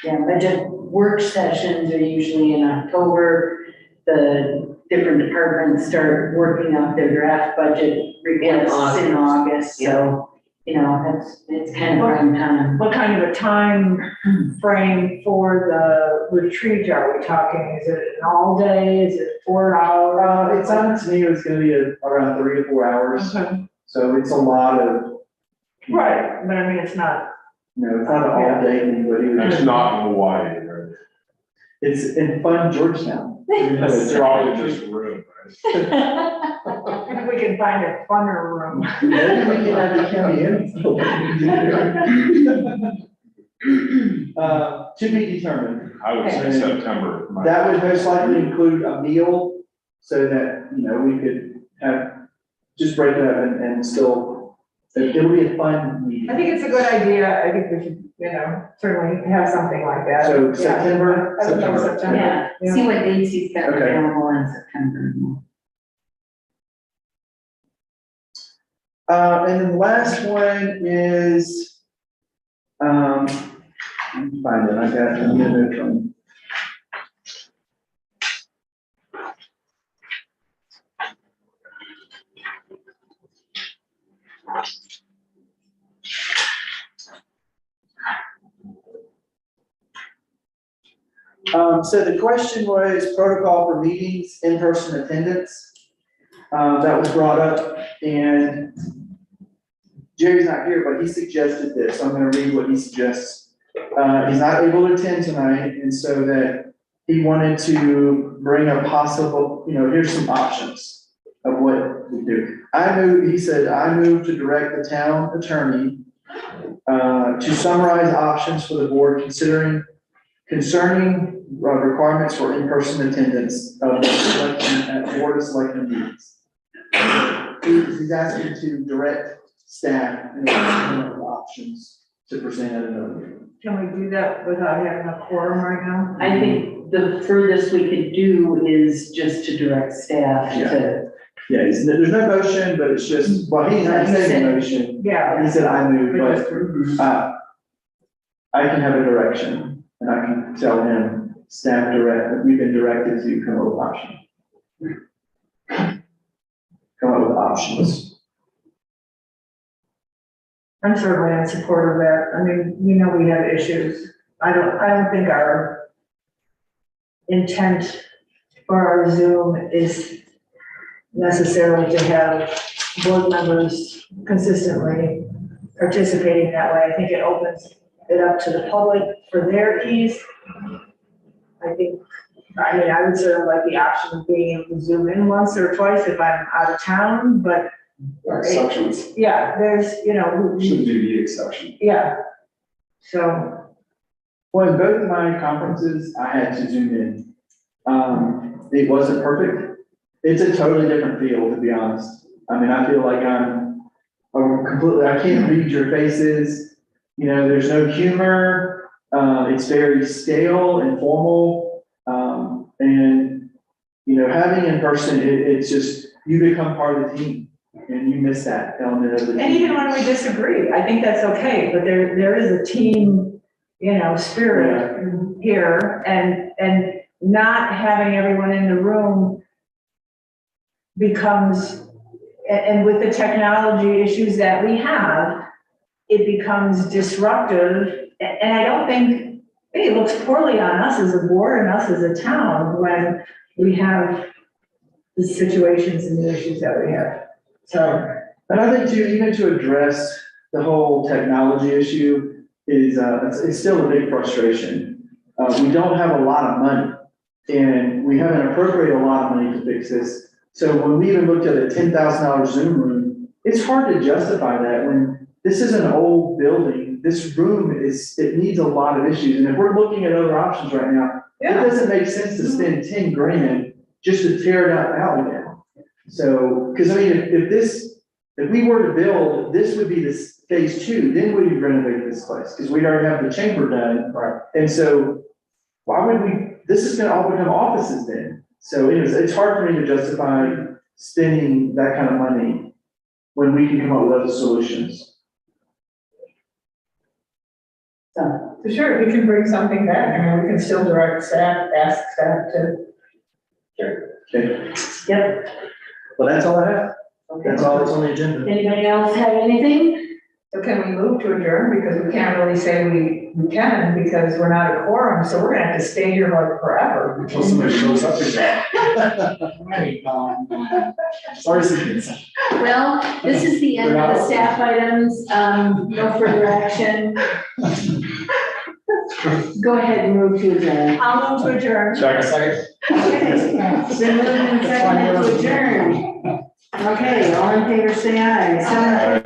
Yeah, budget work sessions are usually in October. The different departments start working out their draft budget requests in August, so, you know, it's kind of prime time. what kind of a time frame for the retreat are we talking? Is it an all day, is it 4 hours? It sounded to me it was gonna be around 3 to 4 hours, Okay. so it's a lot of, Right, but I mean, it's not, it's not an all day thing, but It's not in Hawaii, right? it's in fun Georgetown. It's probably just room, right? if we can find a funner room. Maybe we can have the county in. To be determined. I would say September. That would most likely include a meal, so that, we could just break it up and still, it'll be a fun meeting. I think it's a good idea, I think we should, certainly have something like that. So Yeah. September? I would go September. Yeah, see what dates he's got Okay. available in September. And then the last one is, let me find it, I got a minute from. So the question was protocol for meetings, in-person attendance. That was brought up, and Jerry's not here, but he suggested this, so I'm gonna read what he suggests. He's not able to attend tonight, and so that he wanted to bring a possible, here's some options of what we do. He said, I move to direct the town attorney to summarize options for the board concerning requirements for in-person attendance of the selection at board of selectmen meetings. He's asking to direct staff in order to come up with options to present at another meeting. Can we do that without having a quorum right now? I think the furthest we could do is just to direct staff to. Yeah, there's no motion, but it's just, well, he's not saying a motion. Yeah. He said I move, but, I can have a direction, and I can tell him, staff direct, we've been directed to come up with options. Come up with options. I'm certainly in support of that. I mean, we have issues. I don't think our intent for our Zoom is necessarily to have board members consistently participating that way. I think it opens it up to the public for their ease. I would sort of like the option of being able to Zoom in once or twice if I'm out of town, but Exceptions, yeah, there's, should be the exception. yeah. So, Well, in both of my conferences, I had to Zoom in. It wasn't perfect. It's a totally different feel, to be honest. I mean, I feel like I can't read your faces. There's no humor. It's very stale and formal. And having in person, it's just, you become part of the team. And you miss that element of the team. and even when we disagree, I think that's okay, but there is a team, spirit here, and not having everyone in the room becomes, and with the technology issues that we have, it becomes disruptive, and I don't think, it looks poorly on us as a board and us as a town when we have the situations and the issues that we have. So, and I think even to address the whole technology issue is, it's still a big frustration. We don't have a lot of money, and we haven't appropriated a lot of money to fix this. So when we even looked at a $10,000 Zoom room, it's hard to justify that when this is an old building mean, this room it needs a lot of issues, and if we're looking at other options right now, it doesn't make sense to spend 10 grand just to tear it out down. So, because I mean, if we were to build, this would be this phase 2, then we would renovate this place, because we'd already have the chamber done. Right. And so, why would this is gonna all become offices then. So anyways, it's hard for me to justify spending that kind of money when we can come up with other solutions. For sure, we can bring something back, I mean, we can still direct staff, ask staff to. Okay, Yep. well, that's all I have. That's all that's on the agenda. Anybody else have anything? So can we move to adjourn, because we can't really say we can, because we're not a quorum, so we're gonna have to stay here like forever. Until somebody shows up again. Sorry, Cynthia. Well, this is the end of the staff items, no further action. Go ahead and move to adjourn. I'll move to adjourn. Second. Okay, been moved and seconded to adjourn. Okay, all in favor, say aye.